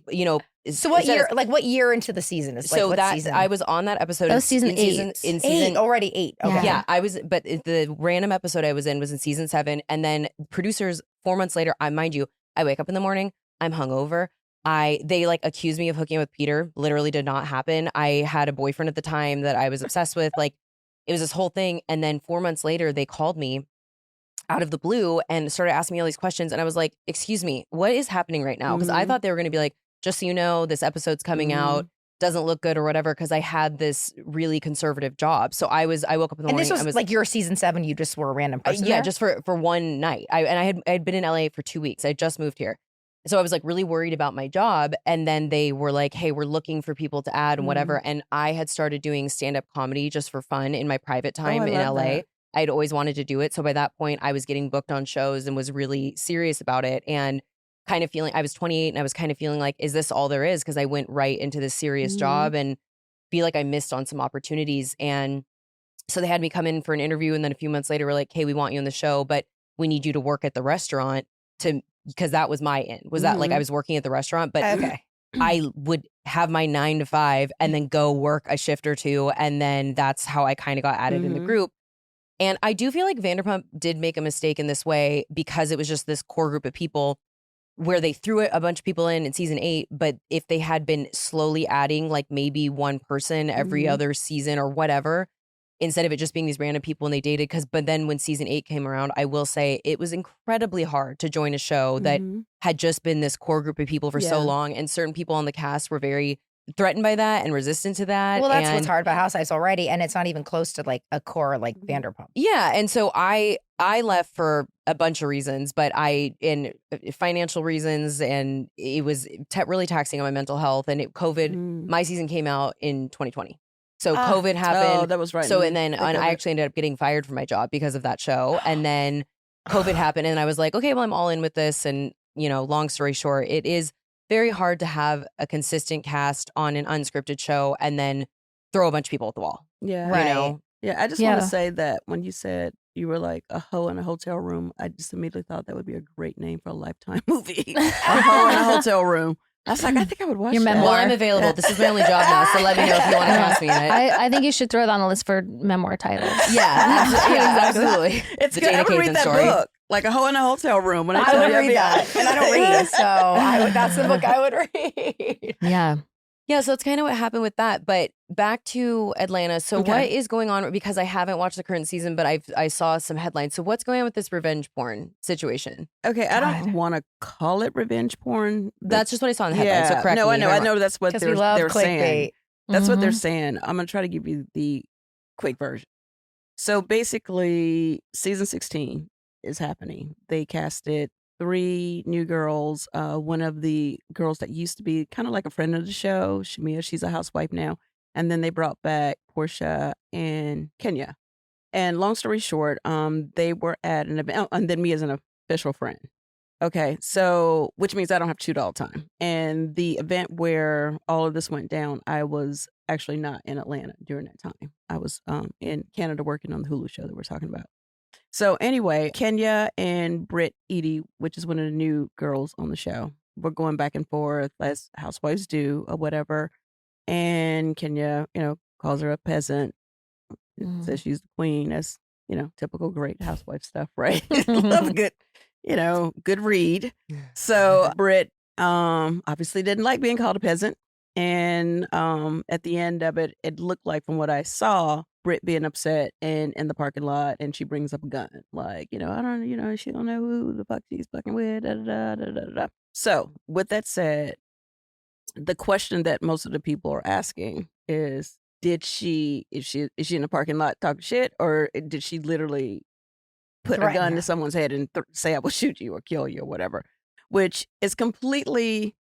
So what year into the season is like, what season? I was on that episode. That was season 8. In season already 8. Okay. Yeah, I was, but the random episode I was in was in season 7. And then producers 4 months later, mind you, I wake up in the morning, I'm hungover. They like accused me of hooking up with Peter. Literally did not happen. I had a boyfriend at the time that I was obsessed with. Like, it was this whole thing. And then 4 months later, they called me out of the blue and started asking me all these questions. And I was like, excuse me, what is happening right now? Because I thought they were going to be like, just so you know, this episode's coming out, doesn't look good or whatever, because I had this really conservative job. So I woke up in the morning. And this was like your season 7, you just were a random person yeah, there? just for one night. I had been in LA for 2 weeks. I just moved here. So I was like really worried about my job. And then they were like, hey, we're looking for people to add and whatever. And I had started doing stand-up comedy just for fun in my private time in LA. That. I'd always wanted to do it. So by that point, I was getting booked on shows and was really serious about it. And kind of feeling, I was 28 and I was kind of feeling like, is this all there is? Because I went right into this serious job and feel like I missed on some opportunities. And so they had me come in for an interview. And then a few months later, we're like, hey, we want you on the show, but we need you to work at the restaurant because that was my end. Was that like I was working at the restaurant, but I would have my 9 to 5 and then go work a shift or two. And then that's how I kind of got added in the group. And I do feel like Vanderpump did make a mistake in this way because it was just this core group of people where they threw a bunch of people in season 8. But if they had been slowly adding like maybe one person every other season or whatever, instead of it just being these random people and they dated. But then when season 8 came around, I will say it was incredibly hard to join a show that had just been this core group of people for so long. And certain people on the cast were very threatened by that and resistant to that. Well, that's what's hard about Housewives already. And it's not even close to like a core like Vanderpump. Yeah. And so I left for a bunch of reasons, but in financial reasons, and it was really taxing on my mental health. And COVID, my season came out in 2020. So COVID happened. Oh, that was right. So and I actually ended up getting fired from my job because of that show. And then COVID happened, and I was like, okay, well, I'm all in with this. And long story short, it is very hard to have a consistent cast on an unscripted show and then throw a bunch of people at the wall. Yeah, right. Yeah, I just want to say that when you said you were like a hoe in a hotel room, I just immediately thought that would be a great name for a Lifetime movie. A hoe in a hotel room. I was like, I think I would watch Your that. memoir. Well, I'm available. This is my only job now, so let me know if you want to cast me in it. I think you should throw it on a list for memoir titles. Yeah, absolutely. It's The good. Jada I would read Kaysen that story. book, like a hoe in a hotel room. When I would read that. And I don't read, so that's the book I would read. Yeah. Yeah, so it's kind of what happened with that. But back to Atlanta. So what is going on? Because I haven't watched the current season, but I saw some headlines. So what's going on with this revenge porn situation? Okay, I don't want to call it revenge porn. That's just what I saw in the headlines. So correct No, me. I know that's what they're saying. Clickbait. That's what they're saying. I'm going to try to give you the quick version. So basically, season 16 is happening. They casted 3 new girls. One of the girls that used to be kind of like a friend of the show, Shamia, she's a housewife now. And then they brought back Portia and Kenya. And long story short, they were at an event, and then me as an official friend. Okay, so which means I don't have to shoot all the time. And the event where all of this went down, I was actually not in Atlanta during that time. I was in Canada working on the Hulu show that we're talking about. So anyway, Kenya and Britt Edie, which is one of the new girls on the show, were going back and forth as housewives do or whatever. And Kenya, calls her a peasant, says she's the queen. That's, typical great housewife stuff, right? Love a good, good read. So Britt obviously didn't like being called a peasant. And at the end of it, it looked like, from what I saw, Britt being upset and in the parking lot, and she brings up a gun. Like, I don't, she don't know who the fuck she's fucking with. Da, da, da, da, da. So with that said, the question that most of the people are asking is, is she in the parking lot talking shit, or did she literally put a gun to someone's head and say, I will shoot you or kill you or whatever? Which is completely,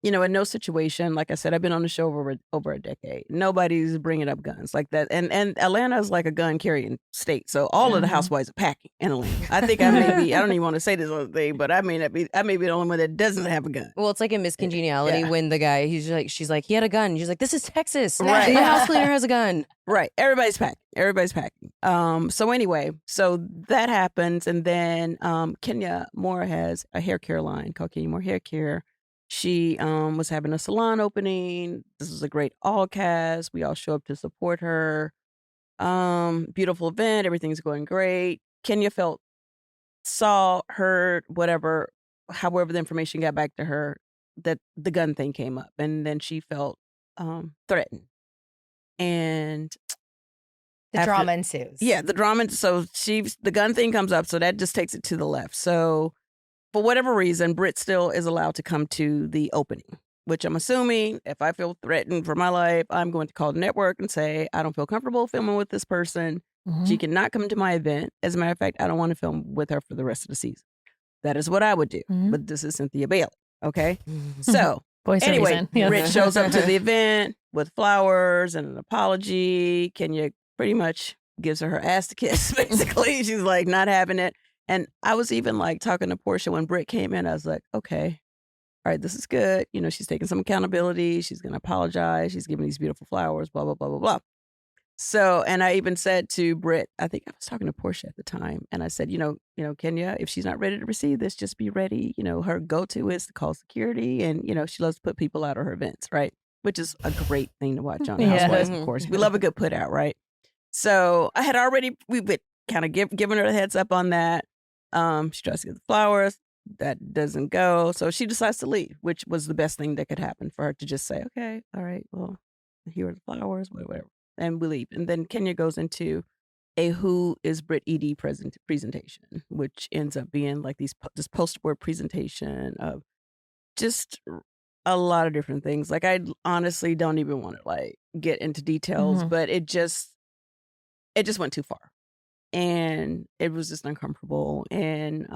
in no situation, like I said, I've been on the show over a decade. Nobody's bringing up guns like that. And Atlanta is like a gun carrying state. So all of the housewives are packing in Atlanta. I think I don't even want to say this other thing, but I may be the only one that doesn't have a gun. Well, it's like in Miss Congeniality when the guy, she's like, he had a gun. She's like, this is Texas. Right. My house cleaner has a gun. Right. Everybody's packing. So anyway, so that happens. And then Kenya Moore has a hair care line called Kenya Moore Hair Care. She was having a salon opening. This was a great all cast. We all show up to support her. Beautiful event. Everything's going great. Kenya saw, heard, whatever, however the information got back to her, that the gun thing came up, and then she felt threatened. And The drama ensues. Yeah, the drama. So the gun thing comes up, so that just takes it to the left. So for whatever reason, Britt still is allowed to come to the opening, which I'm assuming if I feel threatened for my life, I'm going to call the network and say, I don't feel comfortable filming with this person. She cannot come to my event. As a matter of fact, I don't want to film with her for the rest of the season. That is what I would do. But this is Cynthia Bailey. Okay. So anyway, Britt shows up to the event with flowers and an apology. Kenya pretty much gives her ass to kiss, basically. She's like not having it. And I was even like talking to Portia when Britt came in. I was like, okay, all right, this is good. You know, she's taking some accountability. She's going to apologize. She's giving these beautiful flowers, blah, blah, blah, blah, blah. So, and I even said to Britt, I think I was talking to Portia at the time, and I said, you know, Kenya, if she's not ready to receive this, just be ready. You know, her go-to is to call security, and, you know, she loves to put people out of her events, right? Which is a great thing to watch on Housewives, of course. We love a good put out, right? So I had already, we've kind of given her a heads up on that. She tries to get the flowers. That doesn't go. So she decides to leave, which was the best thing that could happen for her to just say, okay, all right, well, here are the flowers, whatever. And we leave. And then Kenya goes into a Who is Britt ED presentation, which ends up being like this poster board presentation of just a lot of different things. Like I honestly don't even want to like get into details, but it just went too far. And it was just uncomfortable. And,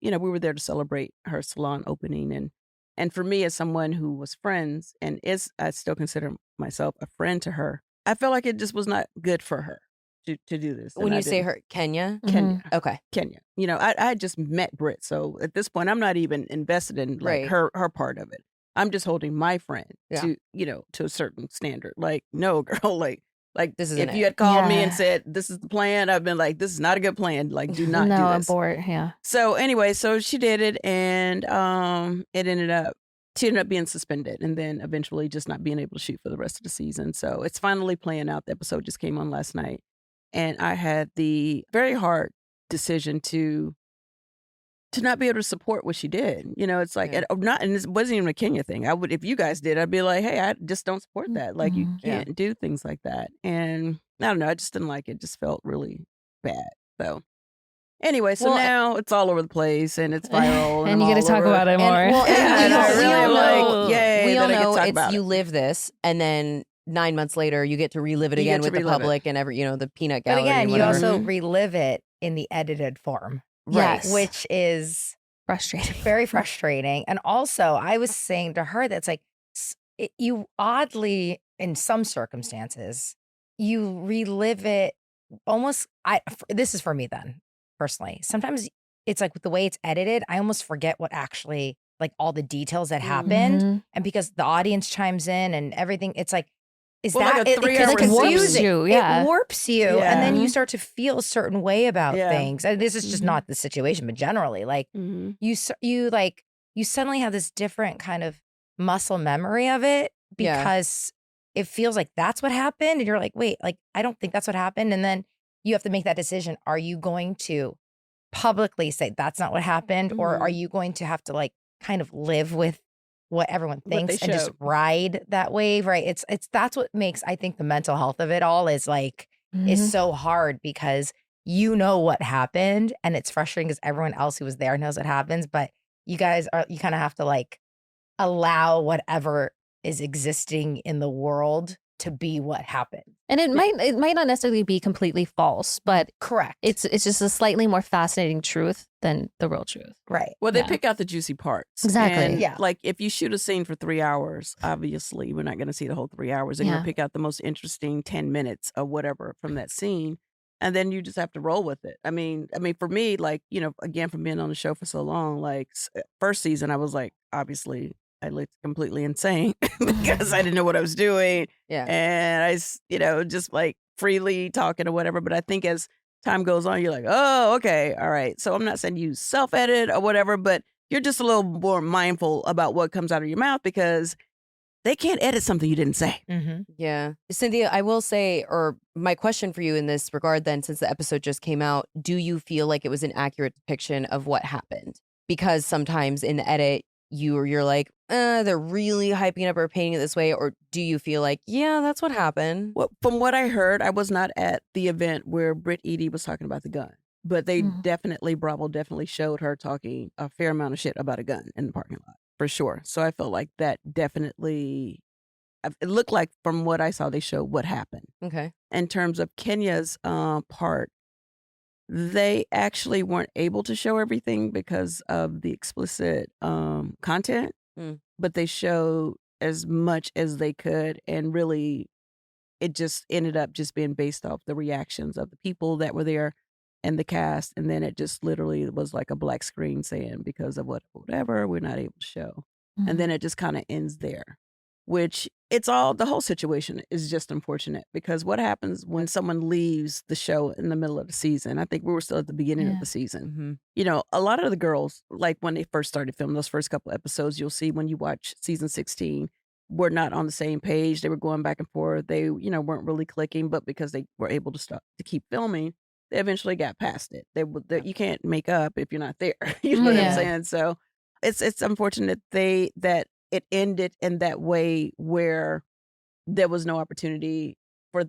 you know, we were there to celebrate her salon opening. And for me, as someone who was friends and I still consider myself a friend to her, I felt like it just was not good for her to do this. When you say her, Kenya? Kenya. Okay. Kenya. You know, I had just met Britt. So at this point, I'm not even invested in like her part of it. I'm just holding my friend to, you know, to a certain standard. Like, no, girl, like this is if you had called me and said, this is the plan, I've been like, this is not a good plan. Like, do not do this. Abort. Yeah. So anyway, so she did it, and she ended up being suspended, and then eventually just not being able to shoot for the rest of the season. So it's finally playing out. The episode just came on last night, and I had the very hard decision to not be able to support what she did. You know, it's like, and it wasn't even a Kenya thing. I would, if you guys did, I'd be like, hey, I just don't support that. Like, you can't do things like that. And I don't know, I just didn't like it. It just felt really bad. So anyway, so now it's all over the place, and it's viral. And you get to talk about it more. We all know it's you live this, and then 9 months later, you get to relive it again with the public and the peanut gallery. But again, you also relive it in the edited form. Right. Which is frustrating. Very frustrating. And also, I was saying to her that's like, you oddly, in some circumstances, you relive it almost. This is for me then, personally. Sometimes it's like with the way it's edited, I almost forget what actually, like all the details that happened. And because the audience chimes in and everything, it's like, like it warps you, It warps you, and then you start to feel a certain way about things. And this is just not the situation, but generally, like you suddenly have this different kind of muscle memory of it because it feels like that's what happened, and you're like, wait, like I don't think that's what happened, and then you have to make that decision. Are you going to publicly say that's not what happened, or are you going to have to like kind of live with what everyone thinks and just ride that wave, right? It's that's what makes, I think, the mental health of it all is like is so hard, because you know what happened, and it's frustrating because everyone else who was there knows what happens, but you kind of have to like allow whatever is existing in the world to be what happened. And it might not necessarily be completely false, but correct. It's just a slightly more fascinating truth than the real truth. Right. Well, they pick out the juicy parts. Exactly. And like if you shoot a scene for 3 hours, obviously we're not going to see the whole 3 hours. And you'll pick out the most interesting 10 minutes or whatever from that scene. And then you just have to roll with it. I mean, for me, like, you know, again, from being on the show for so long, like first season, I was like, obviously I looked completely insane because I didn't know what I was doing. Yeah. And I, you know, just like freely talking or whatever. But I think as time goes on, you're like, oh, okay. All right. So I'm not saying you self-edit or whatever, but you're just a little more mindful about what comes out of your mouth because they can't edit something you didn't say. Yeah. Cynthia, I will say, or my question for you in this regard then, since the episode just came out, do you feel like it was an accurate depiction of what happened? Because sometimes in the edit, you're like, they're really hyping up or painting it this way? Or do you feel like, yeah, that's what happened? Well, from what I heard, I was not at the event where Britt Eady was talking about the gun. But they Bravo definitely showed her talking a fair amount of shit about a gun in the parking lot, for sure. So I felt like that definitely, it looked like from what I saw, they showed what happened. Okay. In terms of Kenya's part, they actually weren't able to show everything because of the explicit content, but they showed as much as they could, and really it just ended up just being based off the reactions of the people that were there and the cast, and then it just literally was like a black screen saying because of whatever we're not able to show, and then it just kind of ends there. Which the whole situation is just unfortunate, because what happens when someone leaves the show in the middle of the season? I think we were still at the beginning of the season. You know, a lot of the girls, like when they first started filming those first couple episodes, you'll see when you watch season 16, were not on the same page. They were going back and forth. They, you know, weren't really clicking, but because they were able to start to keep filming, they eventually got past it. You can't make up if you're not there. You know what I'm saying? So it's unfortunate that it ended in that way, where there was no opportunity for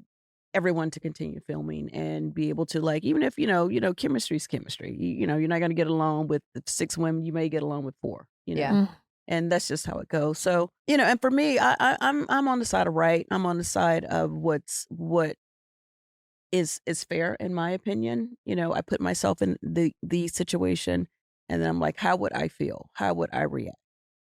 everyone to continue filming and be able to, like, even if, you know, chemistry's chemistry. You know, you're not going to get along with 6 women. You may get along with 4, you know, and that's just how it goes. So, you know, and for me, I'm on the side of right. I'm on the side of what is fair, in my opinion. You know, I put myself in the situation, and then I'm like, how would I feel? How would I react?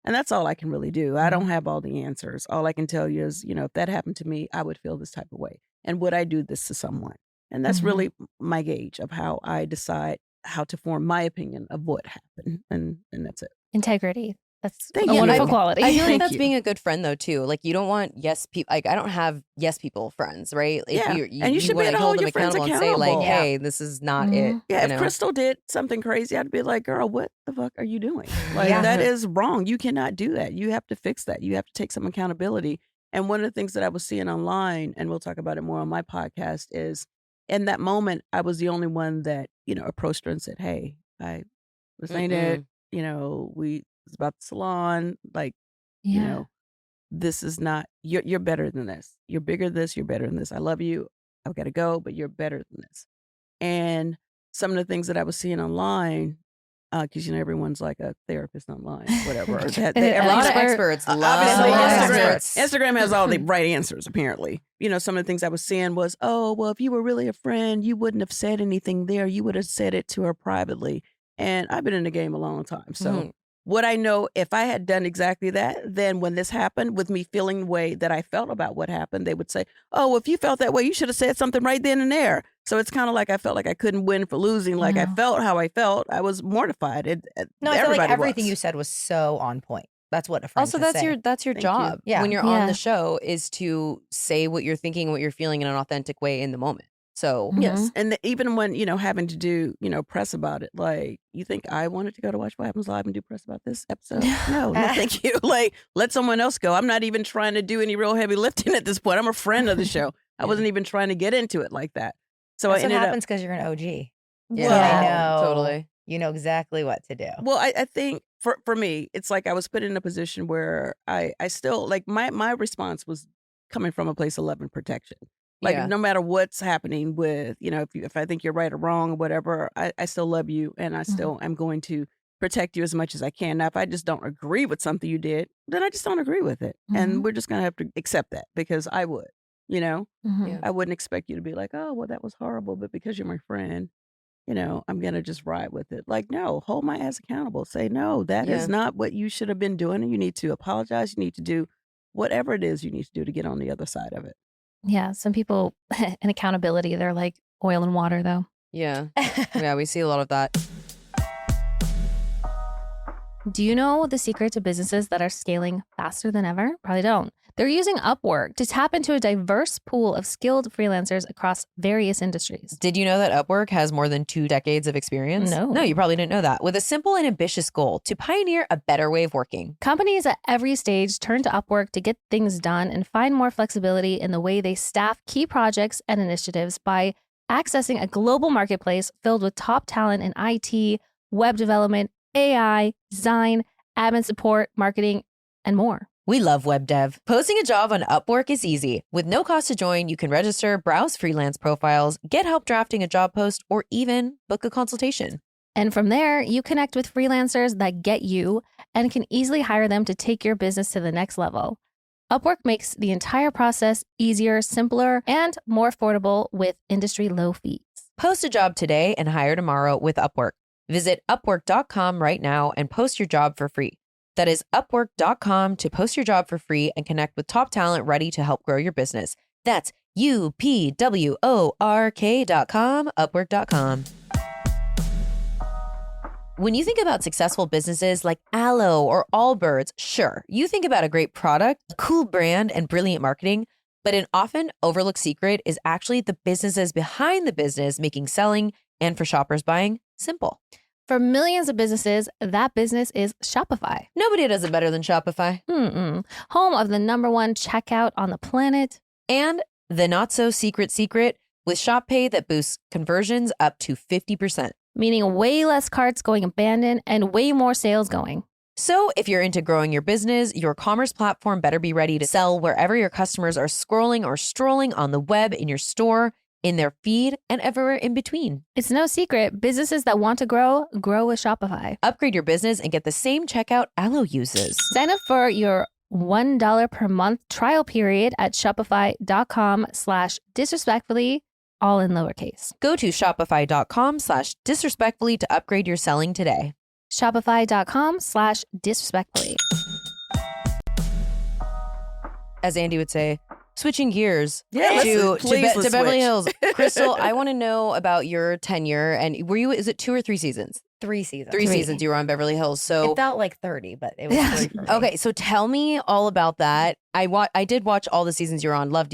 And that's all I can really do. I don't have all the answers. All I can tell you is, you know, if that happened to me, I would feel this type of way. And would I do this to someone? And that's really my gauge of how I decide how to form my opinion of what happened. And that's it. Integrity. That's Thank a you. wonderful quality. I feel like Thank that's you. being a good friend, though, too. Like, you don't want yes people. Like, I don't have yes people friends, right? If Yeah. And you should be wanna able to hold your friends and say, like, accountable. hey, this is not it. Yeah, you if know? Crystal did something crazy, I'd be like, girl, what the fuck are you doing? Like, Yeah. that is wrong. You cannot do that. You have to fix that. You have to take some accountability. And one of the things that I was seeing online, and we'll talk about it more on my podcast, is in that moment, I was the only one that, you know, approached her and said, hey, this ain't it. You know, it's about the salon. Like, you know, this is not, you're better than this. You're bigger than this. You're better than this. I love you. I've got to go, but you're better than this. And some of the things that I was seeing online, because, you know, everyone's like a therapist online, whatever. A lot of experts love Obviously, experts. Instagram has all the right answers, apparently. You know, some of the things I was seeing was, oh, well, if you were really a friend, you wouldn't have said anything there. You would have said it to her privately. And I've been in the game a long time. So would I know if I had done exactly that? Then when this happened, with me feeling the way that I felt about what happened, they would say, oh, well, if you felt that way, you should have said something right then and there. So it's kind of like I felt like I couldn't win for losing. Like, I felt how I felt. I was mortified. No, I feel like everything you said was so on point. That's what a friend Also, can say. that's your Thank job. you. Yeah. When you're on the show, is to say what you're thinking, what you're feeling in an authentic way in the moment. So yes, and even when, you know, having to do, you know, press about it, like, you think I wanted to go to Watch What Happens Live and do press about this episode? No, thank you. Like, let someone else go. I'm not even trying to do any real heavy lifting at this point. I'm a friend of the show. I wasn't even trying to get into it like that. So That's I what ended happens because you're an OG. yeah, I know. totally. You know exactly what to do. Well, I think for me, it's like I was put in a position where I still, like, my response was coming from a place of love and protection. Like, no matter what's happening with, you know, if I think you're right or wrong or whatever, I still love you, and I still am going to protect you as much as I can. Now, if I just don't agree with something you did, then I just don't agree with it. And we're just going to have to accept that, because I would, you know, I wouldn't expect you to be like, oh, well, that was horrible, but because you're my friend, you know, I'm going to just ride with it. Like, no, hold my ass accountable. Say, no, that is not what you should have been doing. And you need to apologize. You need to do whatever it is you need to do to get on the other side of it. Yeah, some people in accountability, they're like oil and water, though. Yeah. Yeah, we see a lot of that. Do you know the secret to businesses that are scaling faster than ever? Probably don't. They're using Upwork to tap into a diverse pool of skilled freelancers across various industries. Did you know that Upwork has more than 2 decades of experience? No. No, you probably didn't know that. With a simple and ambitious goal to pioneer a better way of working. Companies at every stage turn to Upwork to get things done and find more flexibility in the way they staff key projects and initiatives by accessing a global marketplace filled with top talent in IT, web development, AI, design, admin support, marketing, and more. We love web dev. Posting a job on Upwork is easy. With no cost to join, you can register, browse freelance profiles, get help drafting a job post, or even book a consultation. And from there, you connect with freelancers that get you and can easily hire them to take your business to the next level. Upwork makes the entire process easier, simpler, and more affordable with industry low fees. Post a job today and hire tomorrow with Upwork. Visit Upwork.com right now and post your job for free. That is Upwork.com to post your job for free and connect with top talent ready to help grow your business. That's UPWORK.com, Upwork.com. When you think about successful businesses like Aloe or Allbirds, sure, you think about a great product, a cool brand, and brilliant marketing, but an often overlooked secret is actually the businesses behind the business making selling and for shoppers buying simple. For millions of businesses, that business is Shopify. Nobody does it better than Shopify. Home of the #1 checkout on the planet. And the not so secret with Shop Pay that boosts conversions up to 50%. Meaning way less carts going abandoned and way more sales going. So if you're into growing your business, your commerce platform better be ready to sell wherever your customers are scrolling or strolling on the web, in your store, in their feed, and everywhere in between. It's no secret. Businesses that want to grow with Shopify. Upgrade your business and get the same checkout Aloe uses. Sign up for your $1 per month trial period at shopify.com/disrespectfully, all in lowercase. Go to shopify.com/disrespectfully to upgrade your selling today. Shopify.com/disrespectfully. As Andy would say, switching gears Yeah, to please, let's Beverly switch. Hills. Crystal, I want to know about your tenure. And is it 2 or 3 seasons? 3 seasons. 3 seasons you were on Beverly Hills. So It felt like 30, but it was 3 for me. okay, so tell me all about that. I did watch all the seasons you're on. Loved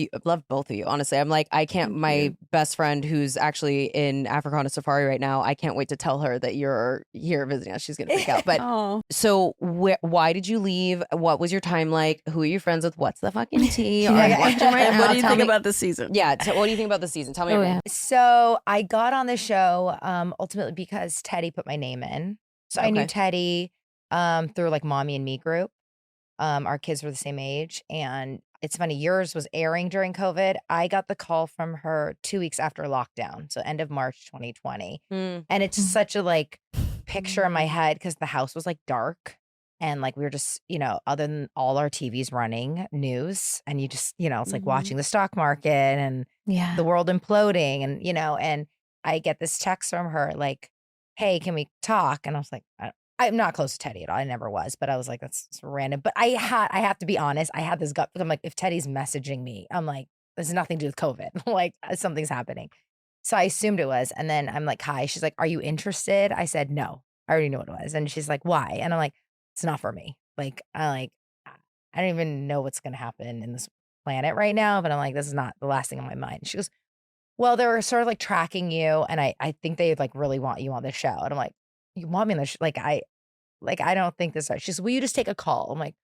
both of you. Honestly, I'm like, I can't. My best friend who's actually in Africa on a safari right now. I can't wait to tell her that you're here visiting us. She's gonna freak out. But Oh, so why did you leave? What was your time like? Who are you friends with? What's the fucking tea? All Yeah. right, watch them right and now. what do you Tell think me- about this season? Yeah, what do you think about the season? Tell me. Oh, everything. yeah. So I got on the show ultimately because Teddy put my name in. So I knew Okay. Teddy through like Mommy and Me group. Our kids were the same age. And it's funny, yours was airing during COVID. I got the call from her 2 weeks after lockdown. So end of March 2020. Mm. And it's just such a like picture in my head because the house was like dark. And like we were just, other than all our TVs running news, and you just, it's like Mhm. watching the stock market and Yeah. the world imploding. And, and I get this text from her like, hey, can we talk? And I was like, I'm not close to Teddy at all. I never was, but I was like, that's random. But I have to be honest. I had this gut. I'm like, if Teddy's messaging me, I'm like, this has nothing to do with COVID. Like something's happening. So I assumed it was. And then I'm like, hi. She's like, are you interested? I said, no, I already knew what it was. And she's like, why? And I'm like, it's not for me. Like, I don't even know what's going to happen in this planet right now. But I'm like, this is not the last thing on my mind. She goes, well, they were sort of like tracking you. And I think they like really want you on the show. And I'm like, you want me on the show? I don't think this. She's, will you just take a call? I'm like,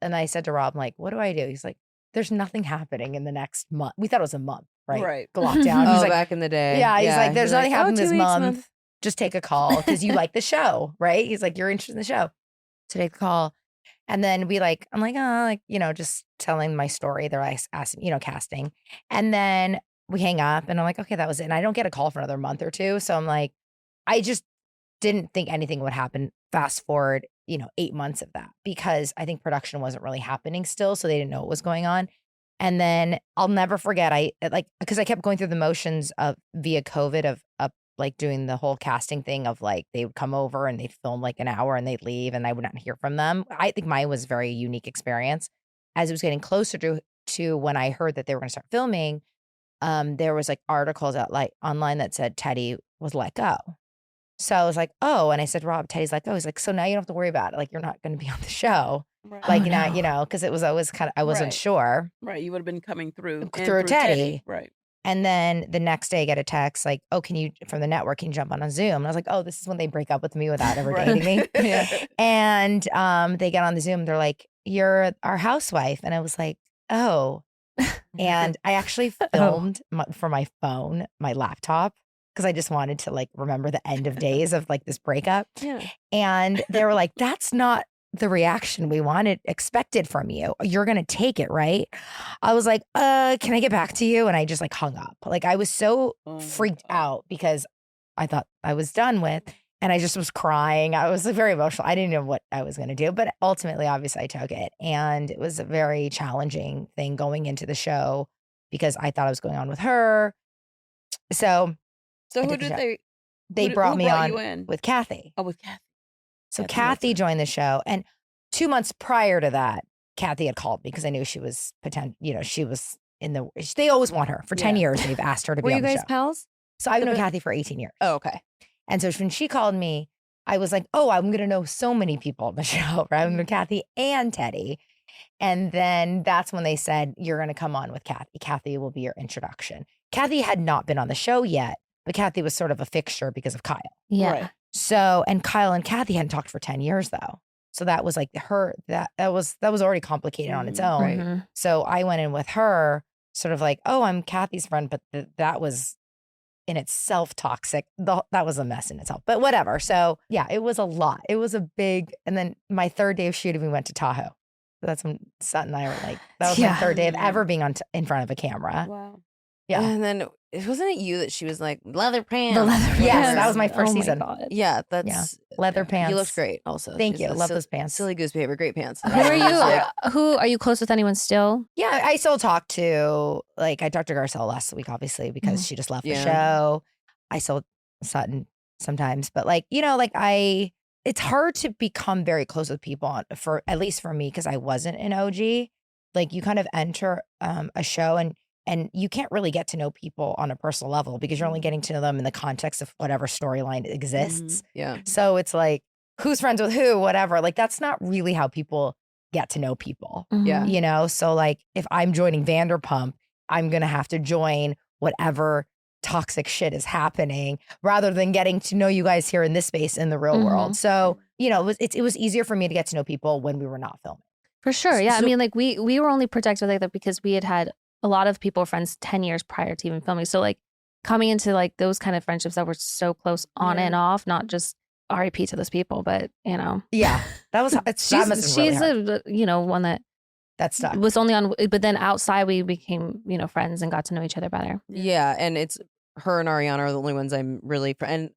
and I said to Rob, I'm like, what do I do? He's like, there's nothing happening in the next month. We thought it was a month, right? Right. Lockdown. Oh, He's like, back in the day. yeah, he's like, there's nothing happening 2 this weeks, month. Just take a call because you like the show, right? He's like, you're interested in the show. So take the call. And then I'm like, just telling my story. They're asking, casting. And then we hang up and I'm like, okay, that was it. And I don't get a call for another month or 2. So I'm like, I just didn't think anything would happen. Fast forward, 8 months of that because I think production wasn't really happening still. So they didn't know what was going on. And then I'll never forget, because I kept going through the motions of via COVID of like doing the whole casting thing of like, they would come over and they'd film like an hour and they'd leave and I would not hear from them. I think mine was a very unique experience. As it was getting closer to when I heard that they were going to start filming, there was like articles out like online that said Teddy was let go. So I was like, oh, and I said, Rob, Teddy's let go. He's like, so now you don't have to worry about it. Like, you're not going to be on the show. Right. Like, Oh, now, no. because it was always I wasn't Right. sure. Right. You would have been coming through and Through Teddy. Right. And then the next day I get a text like, oh, from the network, can you jump on a Zoom? And I was like, oh, this is when they break up with me without ever Right. dating me. Yeah. And they get on the Zoom. They're like, you're our housewife. And I was like, oh. And I actually filmed for my phone, my laptop, because I just wanted to like remember the end of days of like this breakup. Yeah. And they were like, that's not the reaction we expected from you. You're going to take it, right? I was like, can I get back to you? And I just like hung up. Like I was so freaked out because I thought I was done with, and I just was crying. I was very emotional. I didn't know what I was going to do, but ultimately, obviously I took it. And it was a very challenging thing going into the show because I thought I was going on with her. So who did they brought me brought on you in? with Kathy. Oh, with Kathy. So Kathy Kathy joined the show, and 2 months prior to that, Kathy had called me because I knew she was she was in the. They always want her for 10 years. They've asked her to Were be you on the guys show. pals? So I've known Kathy for 18 years. Oh, okay. And so when she called me, I was like, oh, I'm going to know so many people on the show, right? I'm going to know Kathy and Teddy. And then that's when they said, you're going to come on with Kathy. Kathy will be your introduction. Kathy had not been on the show yet, but Kathy was sort of a fixture because of Kyle. Yeah. Right. So, and Kyle and Kathy hadn't talked for 10 years though. So that was like that was already complicated on its own. Right. Mm-hmm. So I went in with her sort of like, oh, I'm Kathy's friend, but that was in itself toxic. That was a mess in itself, but whatever. So yeah, it was a lot. It was a big, and then my third day of shooting, we went to Tahoe. That's when Sutton and I were like, that was my third day of ever being in front of a camera. Wow. Yeah. And then wasn't it you that she was like leather pants? The leather pants. Yes, that was my first Oh my season. God. Yeah, that's Leather pants. You looked great. Also, Thank She's you. a Love those pants. Silly goose behavior. Great pants. Who are you? Yeah. Who are you close with? Anyone still? Yeah, I still talk to, like, I talked to Garcelle last week, obviously, because she just left the Yeah. show. I still Sutton sometimes, but like, it's hard to become very close with people at least for me, because I wasn't an OG. Like you kind of enter a show and you can't really get to know people on a personal level because you're only getting to know them in the context of whatever storyline exists. Yeah. So it's like, who's friends with who, whatever. Like that's not really how people get to know people. Yeah. So like if I'm joining Vanderpump, I'm going to have to join whatever toxic shit is happening rather than getting to know you guys here in this space in the real world. So, it was easier for me to get to know people when we were not filming. For sure. Yeah. So- I mean, like we were only protected like that because we had a lot of people friends 10 years prior to even filming. So like coming into like those kind of friendships that were so close on and off, not just RIP to those people, but Yeah. That was, that must have been really hard. One that Stuck. was only on, but then outside we became, friends and got to know each other better. Yeah, and it's her and Ariana are the only ones I'm really and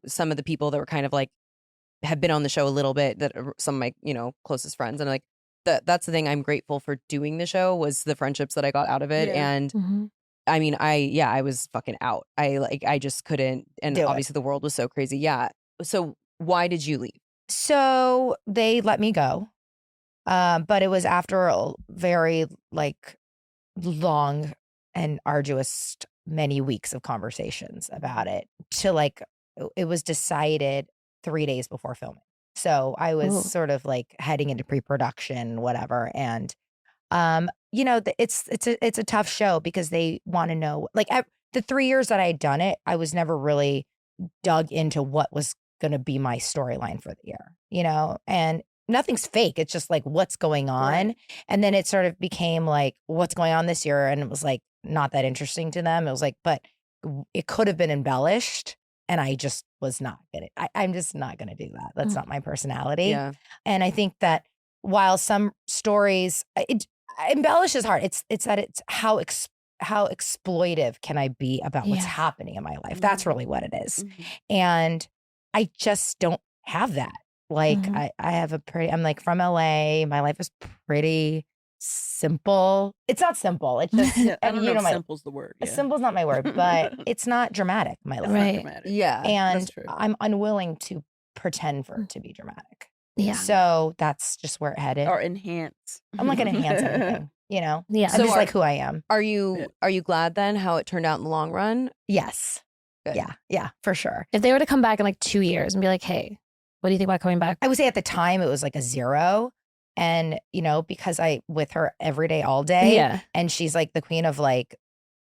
some of the people that were kind of like have been on the show a little bit that are some of my closest friends, and like that's the thing I'm grateful for doing the show was the friendships that I got out of it. Yeah. And I mean I was fucking out. I just couldn't, and Do it. obviously the world was so crazy. Yeah. So why did you leave? So they let me go. But it was after a very like long and arduous many weeks of conversations about it it was decided 3 days before filming. So I was Ooh. sort of like heading into pre-production, whatever. And, it's a tough show because they want to know, like the 3 years that I had done it, I was never really dug into what was going to be my storyline for the year, and nothing's fake. It's just like what's going on. Right. And then it sort of became like what's going on this year. And it was like not that interesting to them. It was like, but it could have been embellished. And I just was not going to, I'm just not going to do that. That's not my personality. Yeah. And I think that while some stories, embellish is hard. It's that it's how exploitive can I be about what's Yeah. happening in my life? That's really what it is. Mhm. And I just don't have that. Like Mhm. I have I'm like from LA. My life is pretty simple. It's not simple. It's just, Yeah, I and don't know if my simple's the word. Yeah. simple's not my word, but it's not dramatic, my life. It's not Right. dramatic. Yeah. And that's true. I'm unwilling to pretend for it to be dramatic. Yeah. So that's just where it headed. Or enhance. I'm not going to enhance anything, Yeah. I'm So just like who I am. Are you glad then how it turned out in the long run? Yes. Good. Yeah, for sure. If they were to come back in like 2 years and be like, hey, what do you think about coming back? I would say at the time it was like a 0. And, because I with her every day, all day. Yeah. And she's like the queen of like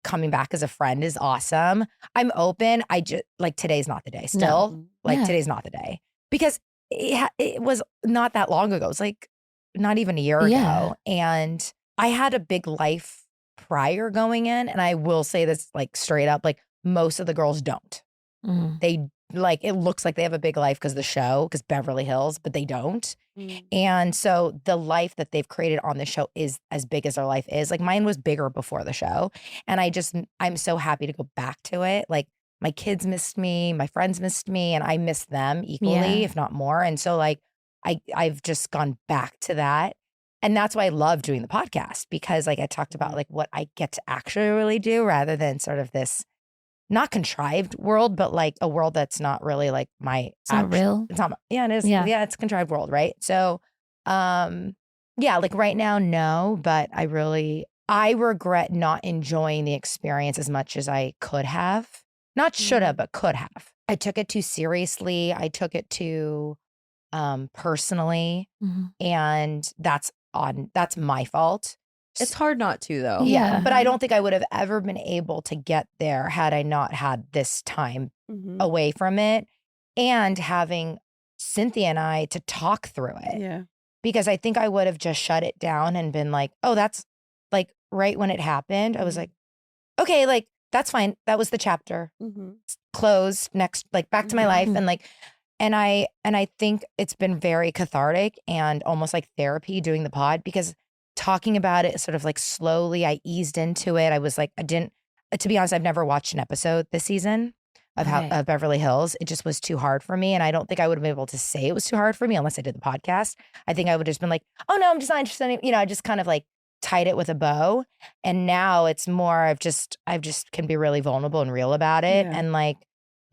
coming back as a friend is awesome. I'm open. I just like today's not the day still. No. Like Yeah. today's not the day because it was not that long ago. It's like not even a year Yeah. ago. And I had a big life prior going in. And I will say this like straight up, like most of the girls don't. Mhm. They like, it looks like they have a big life because the show, because Beverly Hills, but they don't. And so the life that they've created on the show is as big as their life is. Like mine was bigger before the show. And I'm so happy to go back to it. Like my kids missed me, my friends missed me, and I missed them equally, if not more. And so like I've just gone back to that. And that's why I love doing the podcast, because like I talked about like what I get to actually really do rather than sort of this not contrived world, but like a world that's not really like my It's not real. It's not, yeah, it is. Yeah. Yeah, it's a contrived world, right? So yeah, like right now, no, but I regret not enjoying the experience as much as I could have. Not should have, but could have. I took it too seriously. I took it too personally. And that's my fault. It's hard not to, though. Yeah, but I don't think I would have ever been able to get there had I not had this time away from it and having Cynthia and I to talk through it. Yeah. Because I think I would have just shut it down and been like, oh, that's like right when it happened. I was like, okay, like that's fine. That was the chapter. It's closed. Next, like back to my life. And like, and I think it's been very cathartic and almost like therapy doing the pod, because talking about it sort of like slowly, I eased into it. I was like, to be honest, I've never watched an episode this season of Beverly Hills. It just was too hard for me. And I don't think I would have been able to say it was too hard for me unless I did the podcast. I think I would have just been like, oh no, I'm just not interested. I just kind of like tied it with a bow. And now it's more, I've just can be really vulnerable and real about it. And like,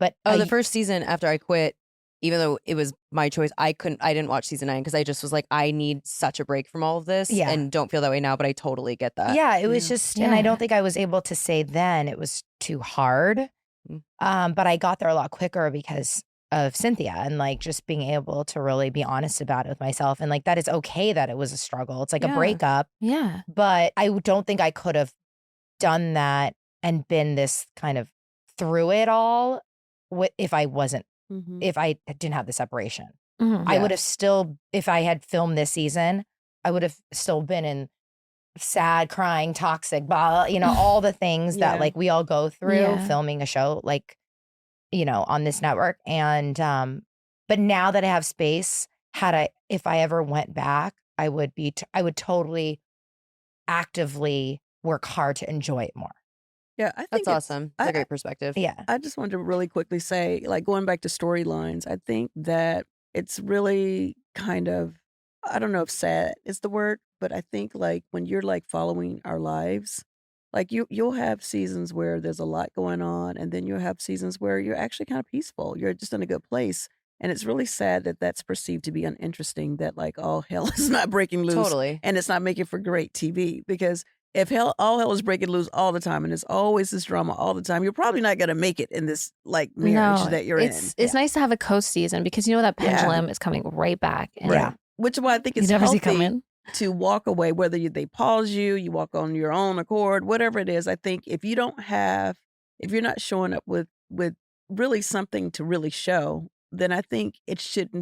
but the first season after I quit, even though it was my choice, I didn't watch season 9 because I just was like, I need such a break from all of this, and don't feel that way now, but I totally get that. Yeah, it was just, and I don't think I was able to say then it was too hard, but I got there a lot quicker because of Cynthia and like just being able to really be honest about it with myself, and like that it's okay that it was a struggle. It's like a breakup. Yeah, but I don't think I could have done that and been this kind of through it all if I wasn't. If I didn't have the separation, I would have still, if I had filmed this season, I would have still been in sad, crying, toxic, all the things that like we all go through filming a show, like, on this network. And, but now that I have space, if I ever went back, I would totally actively work hard to enjoy it more. Yeah, I think that's awesome. That's a great perspective. Yeah. I just wanted to really quickly say, like going back to storylines, I think that it's really kind of, I don't know if sad is the word, but I think like when you're like following our lives, like you'll have seasons where there's a lot going on, and then you'll have seasons where you're actually kind of peaceful. You're just in a good place. And it's really sad that that's perceived to be uninteresting, that like all hell is not breaking loose. Totally. And it's not making for great TV, because if all hell is breaking loose all the time and there's always this drama all the time, you're probably not going to make it in this like marriage that you're in. It's nice to have a coast season, because that pendulum is coming right back. And Which is why I think it's healthy to walk away, whether they pause you walk on your own accord, whatever it is. I think if you're not showing up with really something to really show, then I think it should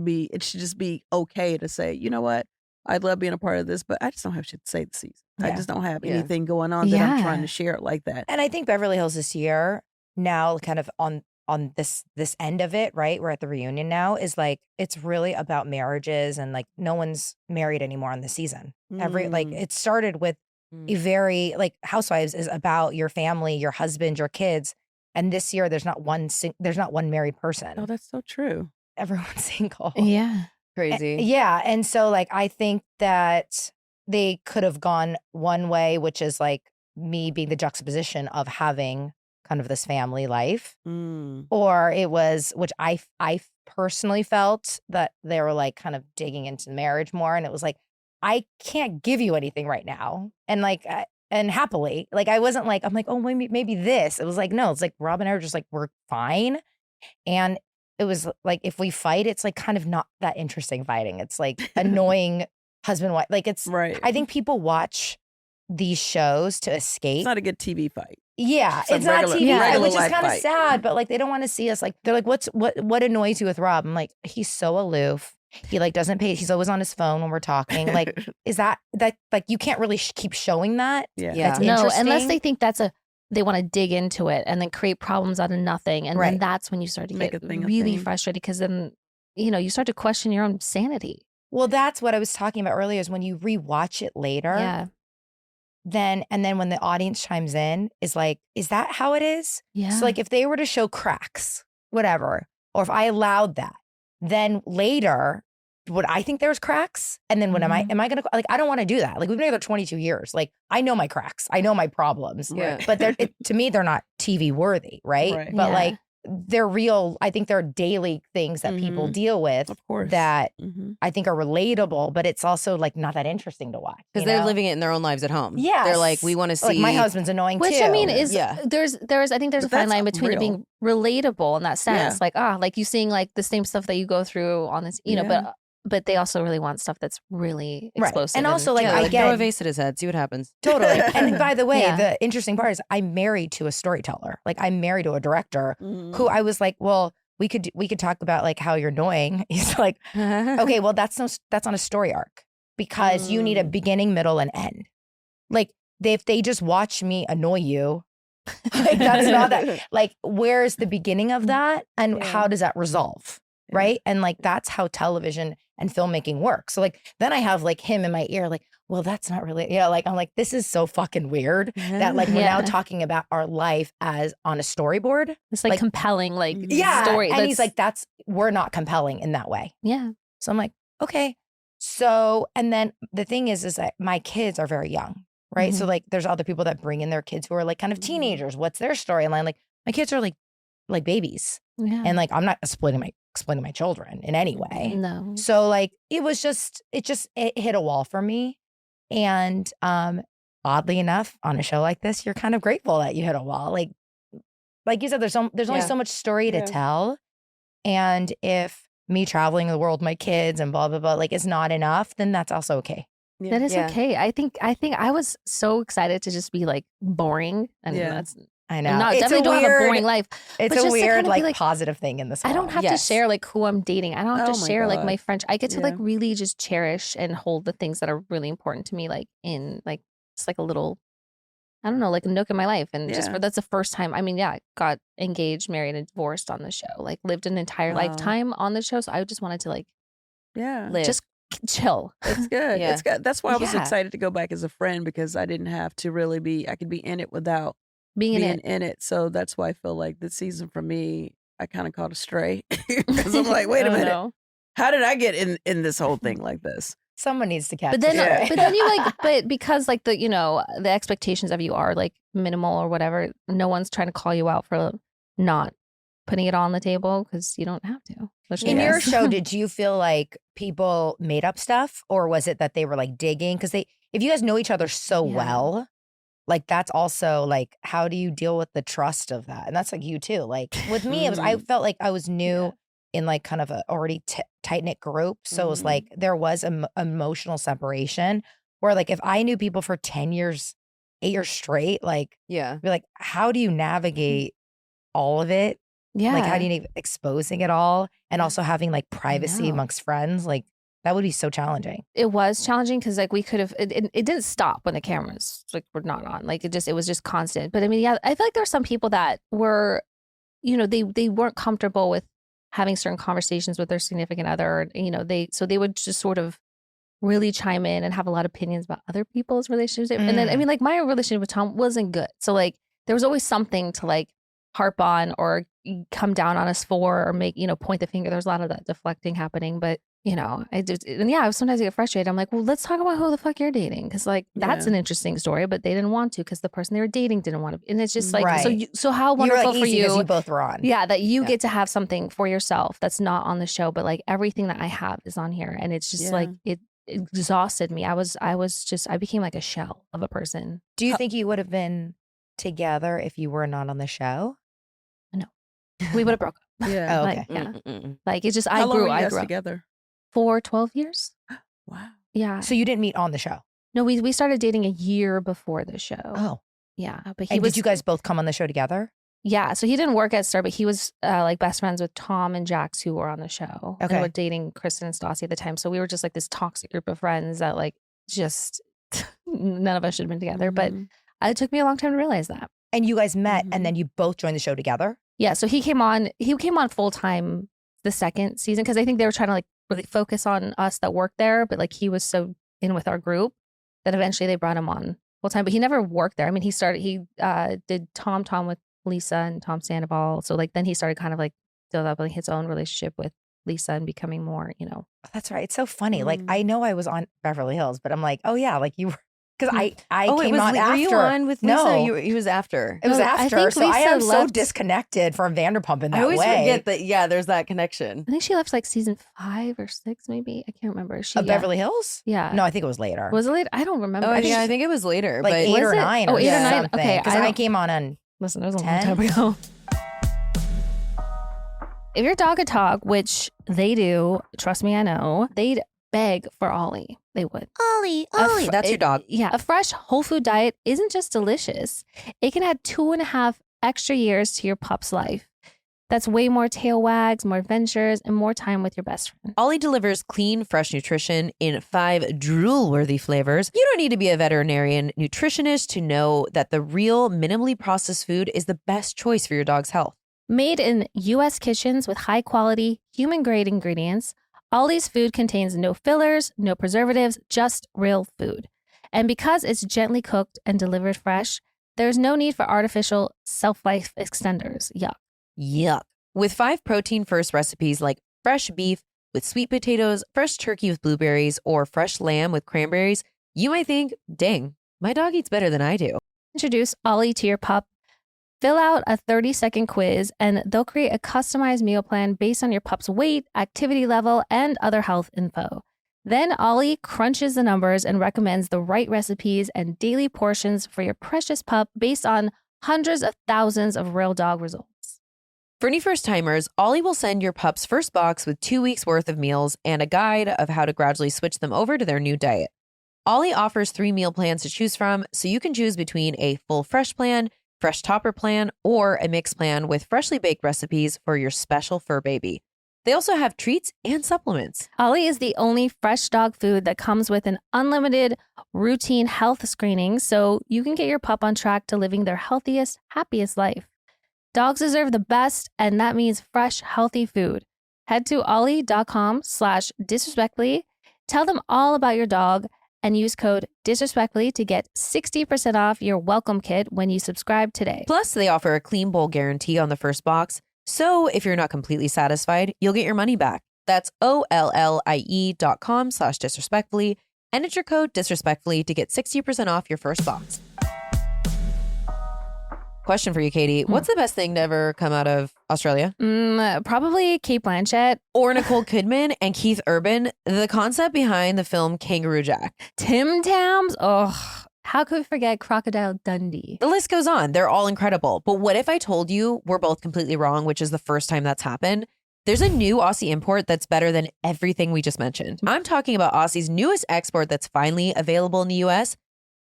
just be okay to say, you know what? I love being a part of this, but I just don't have shit to say this season. I just don't have anything going on that I'm trying to share it like that. And I think Beverly Hills this year, now kind of on this end of it, right? We're at the reunion now, is like, it's really about marriages, and like no one's married anymore on this season. It started with a very, like, Housewives is about your family, your husband, your kids. And this year there's not one married person. Oh, that's so true. Everyone's single. Yeah. Crazy. And so like I think that they could have gone one way, which is like me being the juxtaposition of having kind of this family life, or it was, which I personally felt that they were like kind of digging into marriage more, and it was like, I can't give you anything right now, and like and happily, like I wasn't like, I'm like, oh, maybe this. It was like, no, it's like Rob and I are just like, we're fine. And it was like, if we fight, it's like kind of not that interesting fighting. It's like annoying husband, wife. Like it's, right. I think people watch these shows to escape. It's not a good TV fight. Yeah, it's not TV, which is kind of sad, but like they don't want to see us. Like they're like, what annoys you with Rob? I'm like, he's so aloof. He like doesn't pay. He's always on his phone when we're talking. Like, is that like you can't really keep showing that? Yeah. That's no, interesting. unless they think they want to dig into it and then create problems out of nothing, and then that's when you start to get really frustrated, because then you start to question your own sanity. Well, that's what I was talking about earlier is when you rewatch it later. Yeah. Then when the audience chimes in is like, is that how it is? Yeah. So like if they were to show cracks, whatever, or if I allowed that, then later would I think there's cracks? And then when am I gonna like I don't want to do that. Like we've been together 22 years. Like I know my cracks. I know my problems. Yeah. But to me, they're not TV worthy, right? But Yeah. like they're real, I think they're daily things that people deal with Of course. that Mhm. I think are relatable, but it's also like not that interesting to watch. Because they're living it in their own lives at home. Yes. They're like, we want to see. Like my husband's annoying Which too. I mean is Yeah. there's I think there's But a fine that's line between it real. being relatable in that sense. Yeah. Like you seeing like the same stuff that you go through on this, you know, but they also really want stuff that's really Right. explosive. And also, like, yeah, I like get- throw a vase at his head, see what happens. Totally. And by the way, Yeah. the interesting part is I'm married to a storyteller. Like I'm married to a director Mhm. who I was like, well, we could talk about like how you're annoying. He's like, okay, well that's on a story arc because you need a beginning, middle, and end. Like if they just watch me annoy you, like that's not that. Like where's the beginning of that, and how does that resolve, right? And like that's how television and filmmaking works. So like then I have like him in my ear, like, well, that's not really, like I'm like, this is so fucking weird that like we're now Yeah. talking about our life as on a storyboard. It's like compelling, like story. And he's like, we're not compelling in that way. yeah, So I'm like, okay. So, and then the thing is that my kids are very young, right? So like there's other people that bring in their kids who are like kind of teenagers. What's their storyline? Like my kids are like babies. yeah. And like, I'm not explaining my children in any way. No, So like, it hit a wall for me. And oddly enough, on a show like this, you're kind of grateful that you hit a wall. Like you said, there's only so much story to tell. And if me traveling the world, my kids and blah, blah, blah, like is not enough, then that's also okay. that is Yeah. okay. I think I was so excited to just be like boring, and that's I know. I'm not It's definitely don't have a boring life. It's but a just to weird, kind of be like positive thing in this I world. don't have Yes. to share like who I'm dating. I don't have Oh to my share like God. my friendship. I get to like Yeah. really just cherish and hold the things that are really important to me, like in like it's like a little, I don't know, like a nook in my life. And Yeah. that's the first time. I mean, yeah, I got engaged, married, and divorced on the show. Like lived an entire Wow. lifetime on the show. So I just wanted to like Yeah. Live. just chill. It's good. Yeah. It's good. That's why I was Yeah. excited to go back as a friend because I didn't have to really I could be in it without Being in being it. in it. So that's why I feel like this season for me, I kind of caught a stray because I'm like, wait a Oh, minute, no. how did I get in this whole thing like this? Someone needs to catch But then, this. but then you like, but because like the, the expectations of you are like minimal or whatever, no one's trying to call you out for not putting it on the table because you don't have to. Which I In your guess. show, did you feel like people made up stuff, or was it that they were like digging? Because if you guys know each other so Yeah. well, like that's also like, how do you deal with the trust of that? And that's like you too. Like with me, I felt like I was new in like kind of a already tight knit group, so it was like there was emotional separation. Where like if I knew people for 10 years, 8 years straight, like Yeah. be like, how do you navigate all of it? Yeah. Like, how do you exposing it all and also having like privacy know. amongst friends? Like, that would be so challenging. It was challenging because like we could have it didn't stop when the cameras like were not on. Like it was just constant. But I mean, yeah, I feel like there are some people that were, they weren't comfortable with having certain conversations with their significant other. So they would just sort of really chime in and have a lot of opinions about other people's relationships. And then I mean, like my relationship with Tom wasn't good. So like there was always something to like harp on or come down on us for or make, point the finger. There's a lot of that deflecting happening. But sometimes I get frustrated. I'm like, well, let's talk about who the fuck you're dating. Cause like, that's an interesting story, but they didn't want to because the person they were dating didn't want to. And it's just like, Right. so how You were wonderful like for easy because you. you both were on. Yeah, that you get to have something for yourself that's not on the show, but like everything that I have is on here. And it's just like, it exhausted me. I became like a shell of a person. Do you think you would have been together if you were not on the show? We would have broke up. Yeah. Oh, Like, okay. yeah. Mm-mm-mm. Like it just, How long were you I guys grew up together? for 12 years. Wow. Yeah. So you didn't meet on the show? No, we started dating a year before the show. Oh. Yeah. But he And was, did you guys both come on the show together? yeah. So he didn't work at Star, but he was like best friends with Tom and Jax who were on the show. Okay. And were dating Kristen and Stassi at the time. So we were just like this toxic group of friends that like just none of us should have been together. But it took me a long time to realize that. And you guys met and then you both joined the show together? Yeah, so he came on full time the second season because I think they were trying to like really focus on us that work there, but like he was so in with our group that eventually they brought him on full time. But he never worked there. I mean, he did Tom with Lisa and Tom Sandoval. So like then he started kind of like developing his own relationship with Lisa and becoming more, you know. That's right. It's so funny. Like I know I was on Beverly Hills, but I'm like, oh yeah, like you were. Because I came on after. Were you on with Lisa? No, He was after. It was No, after. I think So I Lisa am so left- disconnected from Vanderpump in that way. I always forget that. Yeah, there's that connection. I think she left like season 5 or 6, maybe. I can't remember. She Beverly Hills? Yeah. No, I think it was later. Was it late? I don't remember. Oh, I yeah, I think think it was later. like but 8 or Was it? 9 Oh, or 8 or 9? something. Okay, Because I I don't- came on listen, it was a long 10? time ago. If your dog could talk, which they do, trust me, I know, they'd beg for Ollie. They would. Ollie, that's your dog. Yeah. A fresh whole food diet isn't just delicious. It can add 2.5 extra years to your pup's life. That's way more tail wags, more adventures, and more time with your best friend. Ollie delivers clean, fresh nutrition in 5 drool-worthy flavors. You don't need to be a veterinarian nutritionist to know that the real, minimally processed food is the best choice for your dog's health. Made in U.S. kitchens with high-quality, human-grade ingredients, Ollie's food contains no fillers, no preservatives, just real food. And because it's gently cooked and delivered fresh, there's no need for artificial shelf-life extenders. Yuck. Yuck. With 5 protein-first recipes like fresh beef with sweet potatoes, fresh turkey with blueberries, or fresh lamb with cranberries, you might think, dang, my dog eats better than I do. Introduce Ollie to your pup. Fill out a 30-second quiz, and they'll create a customized meal plan based on your pup's weight, activity level, and other health info. Then Ollie crunches the numbers and recommends the right recipes and daily portions for your precious pup based on hundreds of thousands of real dog results. For any first-timers, Ollie will send your pup's first box with 2 weeks worth of meals and a guide of how to gradually switch them over to their new diet. Ollie offers 3 meal plans to choose from, so you can choose between a full fresh plan, fresh topper plan, or a mixed plan with freshly baked recipes for your special fur baby. They also have treats and supplements. Ollie is the only fresh dog food that comes with an unlimited routine health screening, so you can get your pup on track to living their healthiest, happiest life. Dogs deserve the best, and that means fresh, healthy food. Head to ollie.com/disrespectfully. Tell them all about your dog and use code disrespectfully to get 60% off your welcome kit when you subscribe today. Plus, they offer a clean bowl guarantee on the first box, so if you're not completely satisfied, you'll get your money back. That's ollie.com/disrespectfully, and enter code disrespectfully to get 60% off your first box. Question for you, Katie. What's the best thing to ever come out of Australia? Probably Kate Blanchett. Or Nicole Kidman and Keith Urban, the concept behind the film Kangaroo Jack. Tim Tams. Oh, how could we forget Crocodile Dundee? The list goes on. They're all incredible. But what if I told you we're both completely wrong, which is the first time that's happened? There's a new Aussie import that's better than everything we just mentioned. I'm talking about Aussie's newest export that's finally available in the US,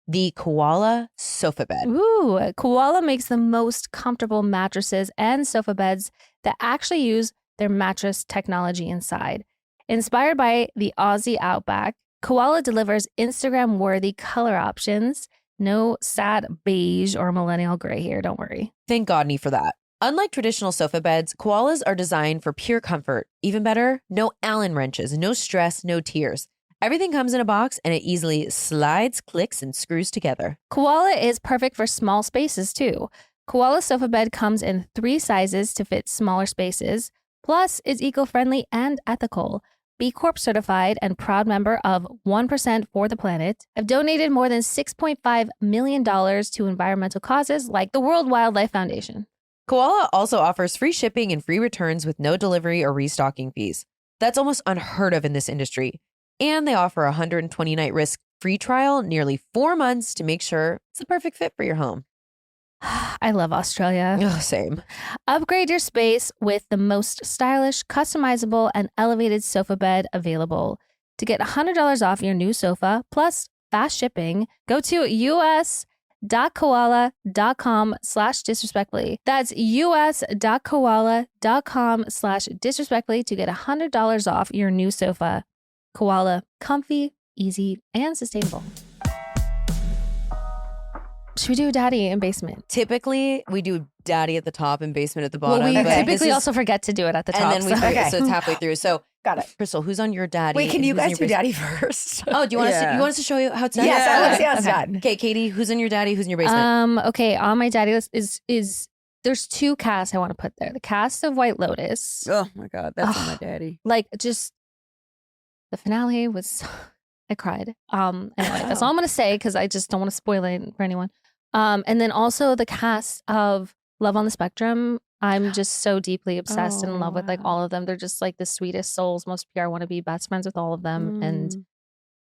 the Koala sofa bed. Ooh, Koala makes the most comfortable mattresses and sofa beds that actually use their mattress technology inside. Inspired by the Aussie Outback, Koala delivers Instagram-worthy color options. No sad beige or millennial gray here, don't worry. Thank Godney for that. Unlike traditional sofa beds, Koalas are designed for pure comfort. Even better, no Allen wrenches, no stress, no tears. Everything comes in a box and it easily slides, clicks, and screws together. Koala is perfect for small spaces too. Koala sofa bed comes in 3 sizes to fit smaller spaces. Plus, it's eco-friendly and ethical. B Corp certified and proud member of 1% for the Planet. I've donated more than $6.5 million to environmental causes like the World Wildlife Foundation. Koala also offers free shipping and free returns with no delivery or restocking fees. That's almost unheard of in this industry. And they offer a 120-night risk-free trial, nearly 4 months to make sure it's the perfect fit for your home. I love Australia. Oh, same. Upgrade your space with the most stylish, customizable, and elevated sofa bed available. To get $100 off your new sofa, plus fast shipping, go to us.koala.com/disrespectfully. That's us.koala.com/disrespectfully to get $100 off your new sofa. Koala, comfy, easy, and sustainable. Should we do daddy in basement? Typically, we do daddy at the top and basement at the bottom. Well, we but this typically is- also forget to do it at the top. and then we so- forget, Okay. so it's halfway through. So, Got it. Crystal, who's on your daddy? Wait, can and you who's in guys your do basement? daddy first? Oh, do you want us? Yeah. You want us to show you how it's done? Yes, I want to see how it's Okay. done. Okay, Katie, who's in your daddy? Who's in your basement? Okay, on my daddy list is there's 2 casts I want to put there. The cast of White Lotus. Oh my God, that's on my Ugh. daddy. Like just the finale was I cried. Anyway, that's all I'm gonna say because I just don't want to spoil it for anyone. And then also the cast of Love on the Spectrum. I'm just so deeply obsessed and in love with like wow. all of them. They're just like the sweetest souls, most pure. I want to be best friends with all of them. And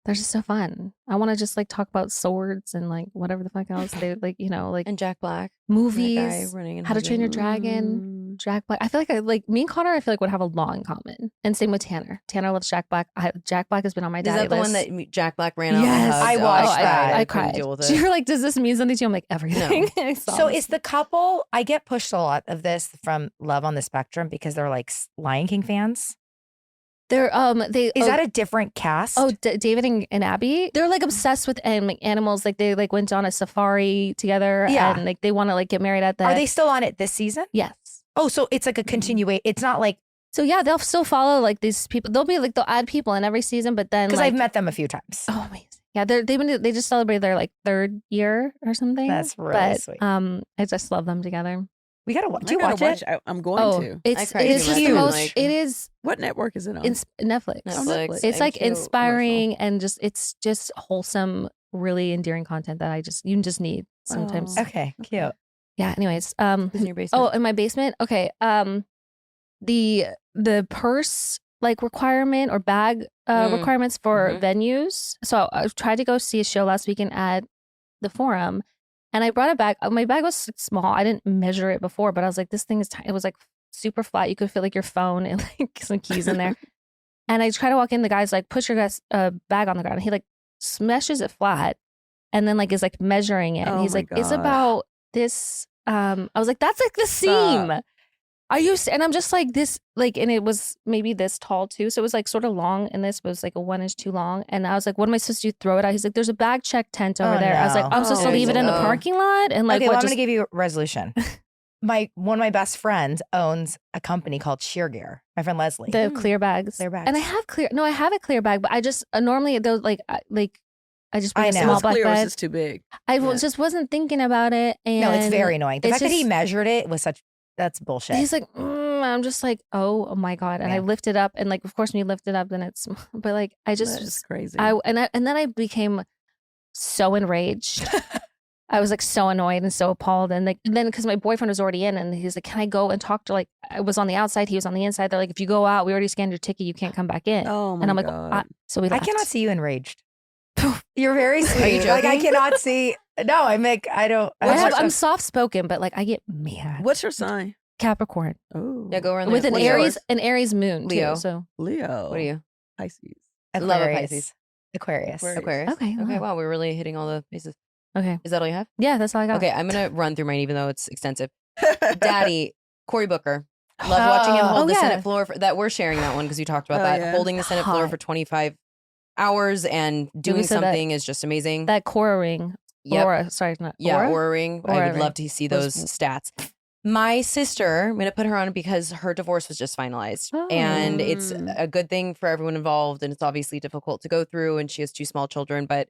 they're just so fun. I want to just like talk about swords and like whatever the fuck else they like, like And Jack Black, that guy movies, running in How to Train Your Hollywood. Dragon, Jack Black. I feel like me and Connor, I feel like would have a lot in common. And same with Tanner. Tanner loves Jack Black. Jack Black has been on my Is daddy that the list. one that Jack Black ran out? Yes. and hugged? I watched that. I couldn't cried. deal with So it. you're like, does this mean something to you? I'm like, everything. I saw So this. is the couple, I get pushed a lot of this from Love on the Spectrum because they're like Lion King fans. they're they Is that a different cast? David and Abby, they're like obsessed with animals. Like they like went on a safari together. Yeah. And like they want to like get married at the. Are they still on it this season? Yes. Oh, so it's like a continuation. It's not like, So yeah, they'll still follow like these people. They'll add people in every season, but then because like, I've met them a few times. oh amazing. Yeah, they just celebrated their like 3rd year or something. That's really but, sweet. I just love them together. We gotta watch. I Do you gotta watch it? I'm going to. It's cried it is too just much. the Huge. most. Like- It is What network is it on? Netflix. Netflix. It's like cute, inspiring and it's just wholesome, really endearing content that you just need sometimes. Oh. Okay, cute. Yeah. Anyways, emotional. Who's in your basement? oh, in my basement. Okay. The purse like requirement or bag requirements for Mhm. venues. So I tried to go see a show last weekend at the Forum, and I brought a bag. My bag was small. I didn't measure it before, but I was like, this thing is tiny. It was like super flat. You could fit like your phone and like some keys in there. And I try to walk in. The guy's like, put your bag on the ground. And he like smashes it flat, and then like is like measuring it. And Oh he's my like, it's God. about this. I was like, that's like the seam. Stop. Are you? And I'm just like this, like, and it was maybe this tall too. So it was like sort of long, and this was like a 1 inch too long. And I was like, what am I supposed to do? Throw it out? He's like, there's a bag check tent over Oh, there. I was like, no. I'm supposed to Oh, leave it in the no. parking lot, and like, Okay, what? well, I'm Just, gonna give you a resolution. One of my best friends owns a company called Sheer Gear. My friend Leslie. the clear bags. Clear bags. And I have clear. No, I have a clear bag, but I just normally those I just bring I a know. small It's black clear. It's bag. just too big. I Yeah. just wasn't thinking about it. And No, it's very annoying. The it's fact that he just- measured it was that's bullshit. He's like, I'm just like, oh my god, and I Yeah. lift it up, and like, of course, when you lift it up, then it's, but like, I That's just, crazy. and then I became so enraged. I was like so annoyed and so appalled, and like then because my boyfriend was already in, and he's like, "Can I go and talk to like?" I was on the outside, he was on the inside. They're like, "If you go out, we already scanned your ticket. You can't come back in." oh my and I'm like, God. "So we I left." cannot see you enraged. You're very sweet. you Like I joking? cannot see. No, I don't. I'm soft spoken, but like I get mad. What's your sign? Capricorn Oh, Yeah, go around with the an what's yours? Aries moon too. Leo. So Leo. What are you? Pisces. Love a Pisces. Aquarius. Aquarius. Okay, Okay. wow. Wow, we're really hitting all the bases. okay, Is that all you have? yeah, that's all I got. Okay, I'm gonna run through mine, even though it's extensive. Daddy, Cory Booker. Love watching him hold Oh, the yeah. Senate floor. That we're sharing that one because you talked about Oh, that. yeah. Holding the Senate floor Hot. for 25 hours and doing said that- something is just amazing. That Cora ring. Yep. Aura, sorry, not Yeah, Aura. Aura ring. I Aura would ring. love to see Was- those stats. My sister, I'm going to put her on because her divorce was just finalized. And it's Mm. a good thing for everyone involved. And it's obviously difficult to go through. And she has 2 small children. But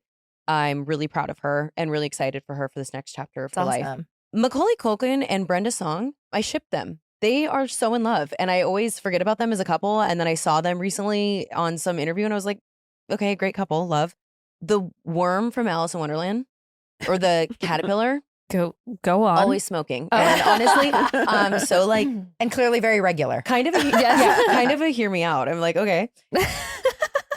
I'm really proud of her and really excited for her for this next chapter of It's her life. awesome. Macaulay Culkin and Brenda Song, I ship them. They are so in love. And I always forget about them as a couple. And then I saw them recently on some interview and I was like, okay, great couple, love. The worm from Alice in Wonderland or the caterpillar, Go on. always smoking. Oh. And honestly, so like And clearly very regular. kind of a, Yes. kind of a hear me out. I'm like, okay.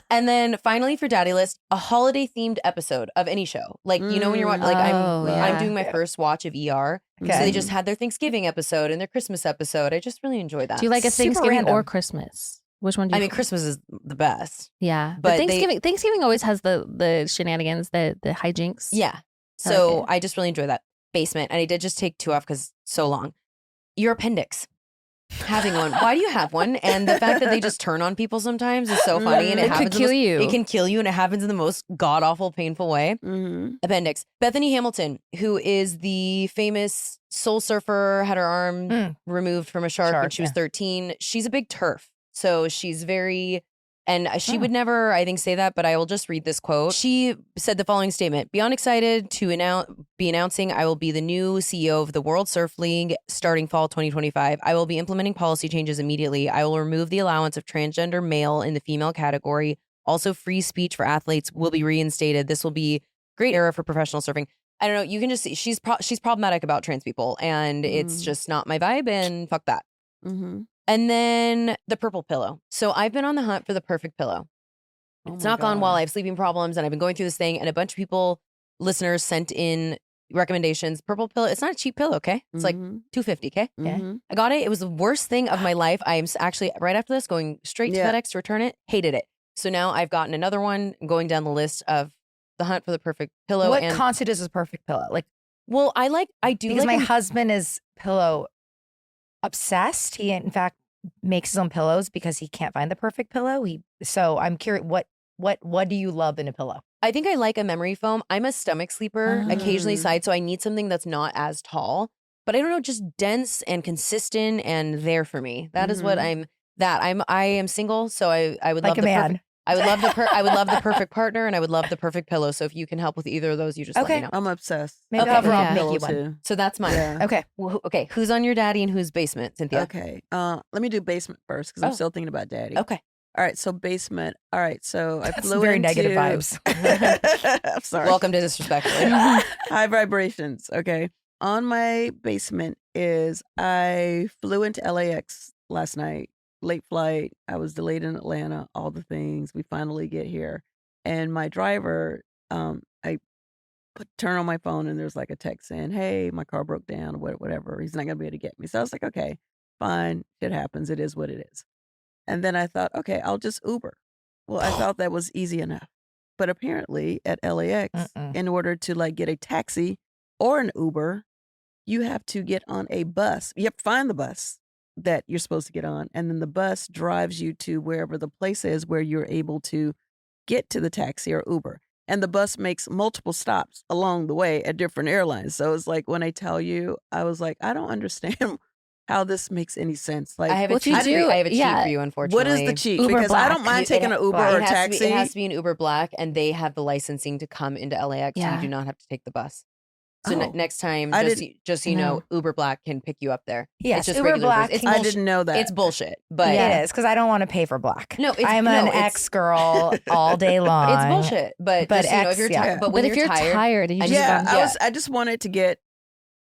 And then finally for Daddy List, a holiday themed episode of any show. Like, you know, when you're watching, like Oh, I'm yeah. doing my first watch of ER. So Okay. they just had their Thanksgiving episode and their Christmas episode. I just really enjoy that. Do you like a Super Thanksgiving random. or Christmas? Which one do you? I mean, Christmas is the best. Yeah, but but they- Thanksgiving always has the shenanigans, the hijinks. Yeah. I like So it. I just really enjoy that. Basement. And I did just take 2 off because so long. Your appendix. having one. Why do you have one? And the fact that they just turn on people sometimes is so funny. And It could happens in kill the most- you. It can kill you, and it happens in the most god-awful, painful way. Mm-hmm. Appendix. Bethany Hamilton, who is the famous soul surfer, had her arm removed from a shark when she was 13. She's a big TERF. So she's very... And she would never, I think, say that, but I will just read this quote. She said the following statement: "Beyond excited to be announcing I will be the new CEO of the World Surf League starting fall 2025. I will be implementing policy changes immediately. I will remove the allowance of transgender male in the female category. Also, free speech for athletes will be reinstated. This will be a great era for professional surfing." I don't know. You can just see she's problematic about trans people, and it's just not my vibe, and fuck that. Mm-hmm. And then the purple pillow. So I've been on the hunt for the perfect pillow. It's not gone well. I have sleeping problems, and I've been going through this thing, and a bunch of people, listeners, sent in recommendations. Purple pillow. It's not a cheap pillow, okay? It's like $250, okay? Mm-hmm. I got it. It was the worst thing of my life. I am actually, right after this, going straight to FedEx to return it. Hated it. So now I've gotten another one, going down the list of the hunt for the perfect pillow. What constitutes as a perfect pillow? Like, well, I do because like my husband is pillow obsessed. He, in fact, makes his own pillows because he can't find the perfect pillow. So I'm curious, what do you love in a pillow? I think I like a memory foam. I'm a stomach sleeper, occasionally side, so I need something that's not as tall. But I don't know, just dense and consistent and there for me. That is what I am single, so I would like love a man. I would love I would love the perfect partner, and I would love the perfect pillow. So if you can help with either of those, you just let me know. I'm obsessed. Maybe Okay. I'll have Rob Yeah. make you Pillow one. too. So that's mine. Yeah. Okay. Okay, who's on your daddy and who's basement, Cynthia? Okay. Let me do basement first because I'm still thinking about daddy. Okay. All right. So basement. All right. So I That's flew very into... negative vibes. I'm sorry. Welcome to Disrespectfully. High vibrations. Okay. On my basement is I flew into LAX last night. Late flight. I was delayed in Atlanta. All the things. We finally get here, and my driver. I turn on my phone and there's like a text saying, "Hey, my car broke down," or whatever. He's not gonna be able to get me. So I was like, "Okay, fine. It happens. It is what it is." And then I thought, "Okay, I'll just Uber." Well, I thought that was easy enough, but apparently at LAX, in order to like get a taxi or an Uber, you have to get on a bus. You have to find the bus that you're supposed to get on, and then the bus drives you to wherever the place is where you're able to get to the taxi or Uber. And the bus makes multiple stops along the way at different airlines. So it's like when I tell you, I was like, I don't understand how this makes any sense. Like, I have a What you cheat for do- you. I have a cheat yeah. for you, unfortunately. what is the cheat? Uber Because I Black. don't mind taking an Uber Black. or a It has taxi. it has to be an Uber Black, and they have the licensing to come into LAX, so Yeah. you do not have to take the bus. So Oh. next time, I just so you know, Uber Black can pick you up there. Yes, it's just Uber regular Black. It's I bullshit. didn't know that. It's bullshit, but It is because I don't want to pay for black. No, I'm an ex girl all day long. it's bullshit. But But just, you know, if you're yeah. but when But if you're tired, you and just yeah, go. I just wanted to get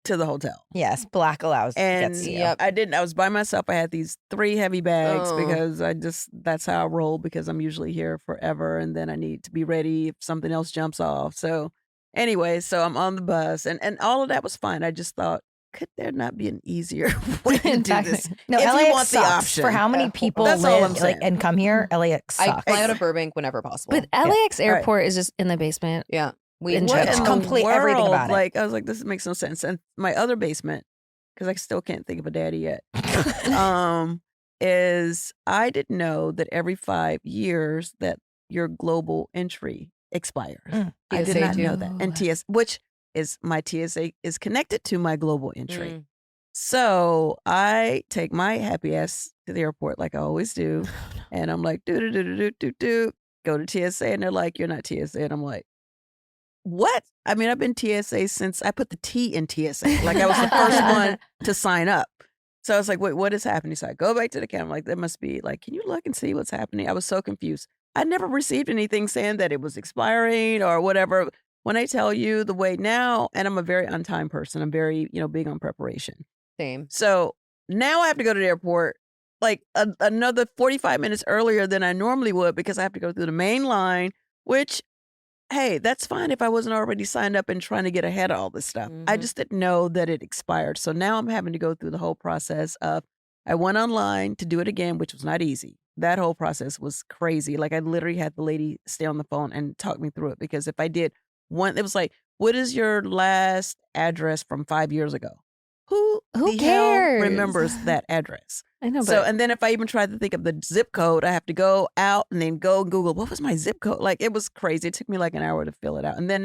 to the hotel. Yes, black allows. And gets you. Yep. I didn't. I was by myself. I had these 3 heavy bags Oh. because that's how I roll because I'm usually here forever and then I need to be ready if something else jumps off. So anyway, so I'm on the bus and all of that was fine. I just thought, could there not be an easier way to do Exactly. this? No, if LAX you want the sucks. option. For how many people That's all I'm live saying. and come here, LAX I sucks. fly out of Burbank whenever possible. But LAX airport is just in the basement. yeah, we In What It's in the complete- everything world? about it. Like I was like, this makes no sense. And my other basement, because I still can't think of a daddy yet, is I didn't know that every 5 years that your global entry expires. I did TSA not too. know that. And which is my TSA is connected to my global entry. Mm. So I take my happy ass to the airport like I always do, and I'm like, do, go to TSA, and they're like, you're not TSA, and I'm like, what? I mean, I've been TSA since I put the T in TSA. Like I was the first one to sign up. So I was like, wait, what is happening? So I go back to the camera, like, there must be like, can you look and see what's happening? I was so confused. I never received anything saying that it was expiring or whatever. When I tell you the way now, and I'm a very on-time person, I'm very, big on preparation. Same. So now I have to go to the airport like another 45 minutes earlier than I normally would because I have to go through the main line, which, hey, that's fine if I wasn't already signed up and trying to get ahead of all this stuff. I Mhm. just didn't know that it expired. So now I'm having to go through the whole process of I went online to do it again, which was not easy. That whole process was crazy. Like I literally had the lady stay on the phone and talk me through it because if I did one, it was like, what is your last address from 5 years ago? who Who the hell cares? remembers that address? I know, So, but and then if I even tried to think of the zip code, I have to go out and then go Google, what was my zip code? Like, it was crazy. It took me like an hour to fill it out. And then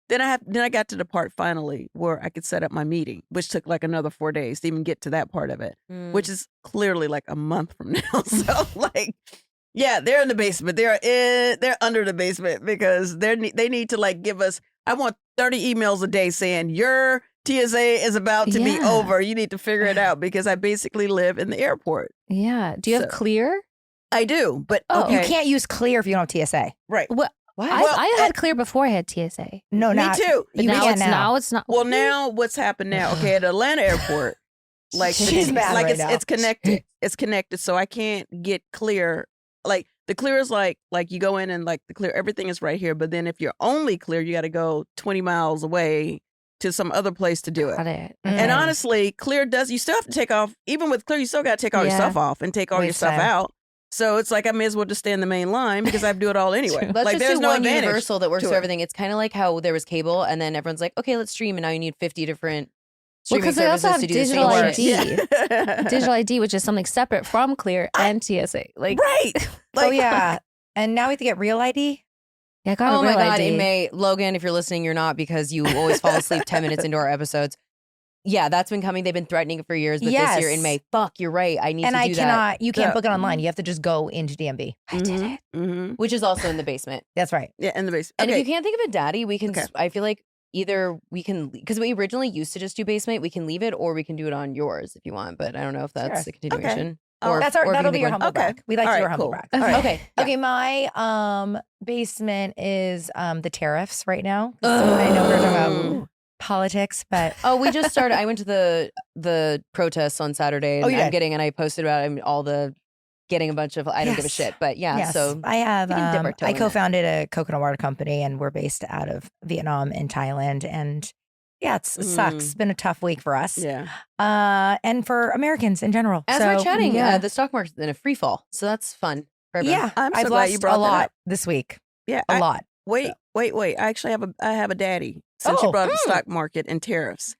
then I got to the part finally where I could set up my meeting, which took like another 4 days to even get to that part of it, which is clearly like a month from now. So like, yeah, they're in the basement. They're under the basement because they need to like give us, I want 30 emails a day saying your TSA is about to be over. You need to figure it out because I basically live in the airport. yeah. Do you have Clear? I do, but You can't use Clear if you don't have TSA. Right. What? I had Clear before I had TSA. No, Me not too. But now it's not. Well, now what's happened now? Okay, at Atlanta airport, like She's mad like right now. it's connected. It's connected, so I can't get Clear. Like the Clear is like you go in and like the Clear, everything is right here. But then if you're only Clear, you got to go 20 miles away to some other place to do it. Got it. And honestly, Clear you still have to take off. Even with Clear, you still got to take all your stuff off and take all your stuff out. So it's like I may as well just stay in the main line because I have to do it all anyway. Let's like just there's do no one advantage universal that works to for it. everything. It's kind of like how there was cable, and then everyone's like, okay, let's stream, and now you need 50 different Well, streaming because they also services have to do the digital same ID. shit. Yeah. Digital ID, which is something separate from Clear and TSA. Like, Right. Oh yeah, and now we have to get real ID. yeah, I got Oh a my real God, ID. in May. Logan, if you're listening, you're not because you always fall asleep 10 minutes into our episodes. Yeah, that's been coming. They've been threatening it for years, but this year in Yes. May, fuck, you're right. I need And to I do cannot. You can't Yeah. book it online. You have to just go into DMV. I did it. Mm-hmm. that, which is also in the basement. That's right. Yeah, in the basement. And Okay. if you can't think of a daddy, we can, Okay. I feel like either we can, because we originally used to just do basement, we can leave it or we can do it on yours if you want, but I don't know if that's Sure. a continuation. Oh, Or, That's or if you that'll can be think your of humble one. Okay. brag. We like to All do right, our humble cool. brag. All right. Okay. yeah. Okay, my basement is the tariffs right now. So I know we're talking about politics, but Oh, we just started. I went to the protests on Saturday, and you I'm did? getting, and I posted about all the getting a bunch of. I don't give a Yes. shit, but yeah. yes, So I have. we can dip our toe I in it. co-founded a coconut water company, and we're based out of Vietnam and Thailand. And yeah, it sucks. It's been a tough week for us. Yeah. And for Americans in general. as So, we're chatting, yeah, the stock market's in a free fall, so that's fun. For everyone. yeah, I'm so I've glad lost you brought a that lot up. this week. Yeah. A lot. Wait. I actually have a daddy. Since you Oh, brought up the stock market and tariffs,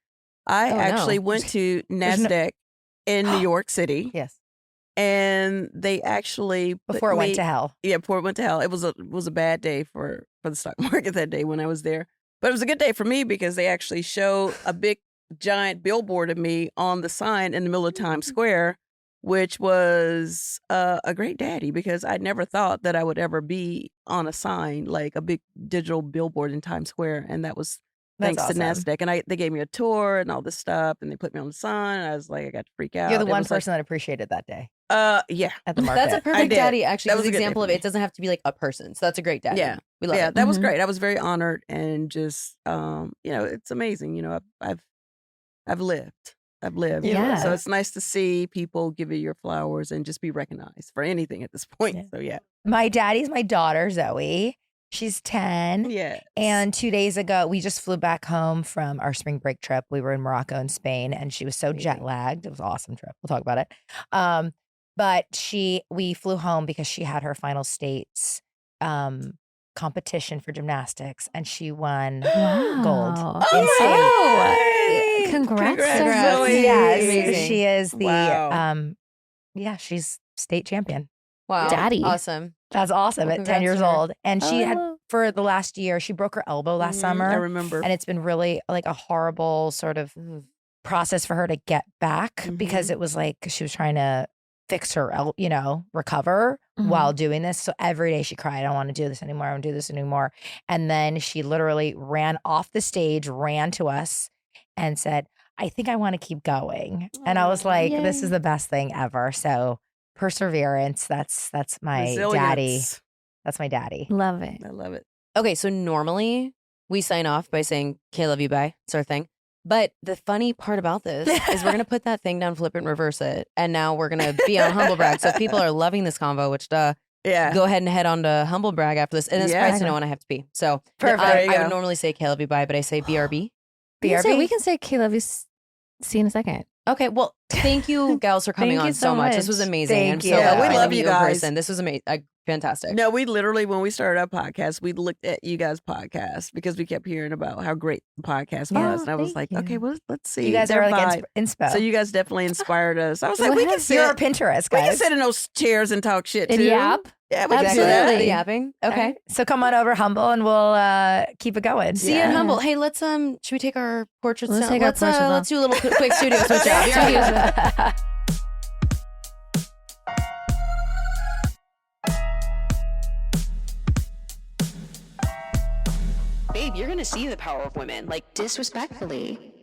I Oh, no. actually went to There's no- NASDAQ in New York City, Yes. and they actually put Before it went me- to hell. Yeah, before it went to hell. It was a bad day for the stock market that day when I was there. But it was a good day for me because they actually showed a big giant billboard of me on the sign in the middle of Times Square, which was a great daddy because I never thought that I would ever be on a sign, like a big digital billboard in Times Square. And that was That's thanks to awesome. NASDAQ. And they gave me a tour and all this stuff, and they put me on the sign. And I was like, I got to freak out. You're the It one was like, person that appreciated that day yeah. at the market. That's a perfect did. daddy. Actually, That this was a good day example for of it. me. It doesn't have to be like a person, so that's a great daddy. Yeah. we love Yeah, it. that was Mhm. great. I was very honored and just, it's amazing. I've lived. Yeah. So it's nice to see people give you your flowers and just be recognized for anything at this point. Yeah. So yeah. My daddy's my daughter, Zoe. She's 10. Yeah. And 2 days ago, we just flew back home from our spring break trip. We were in Morocco and Spain, and she was so jet lagged. It was an awesome trip. We'll talk about it. But we flew home because she had her final states competition for gymnastics, and she won gold. Wow. in my state. Oh, congrats, Zoe. Yes, Amazing. she is the Wow. she's state champion. Wow, Daddy. awesome. That's awesome Well, at 10 congrats years to her. old. And she had Oh. for the last year, she broke her elbow last Mhm, summer. I remember. And it's been really like a horrible sort of process for her to get back because it was like she was trying to fix her, recover Mhm. while doing this. So every day she cried, I don't want to do this anymore. I don't do this anymore. And then she literally ran off the stage, ran to us and said, I think I want to keep going. And I was like, this is Yay. the best thing ever. So perseverance, that's my daddy. Resilience. That's my daddy. Love it. I love it. Okay, so normally we sign off by saying, "Okay, love you, bye." It's our thing. But the funny part about this is we're gonna put that thing down, flip it, and reverse it, and now we're gonna be on Humble Brag. So if people are loving this convo, which Yeah. go ahead and head on to Humble Brag after this. And it's Yeah. surprised to know when I have to pee. So Perfect. There you I go. would normally say "Okay, love you, bye," but I say BRB. BRB? We can say, "Okay, love you. See you in a second." Okay, well, thank you, gals, for coming Thank on you so so much. This much. was amazing. Thank I'm so you. glad We to love meet you in guys. person. This was amazing. Fantastic. No, we literally, when we started our podcast, we looked at you guys' podcast because we kept hearing about how great the podcast was. And I was like, thank okay, you. well, let's see. You guys their are like vibe. inspo. So you guys definitely inspired us. I was like, we can You're sit. a Pinterest, We can guys. sit in those chairs and talk shit And too. yap. Yeah, we can do Exactly. that. Absolutely. The yapping. Okay. Alright, so come on over, Humble, and we'll keep it going. See you in Humble. Hey, let's should we take our portraits Let's down? take our portraits down. Let's do a little quick studio switch out. Be right back. Babe, you're gonna see the power of women. Like, Disrespectfully.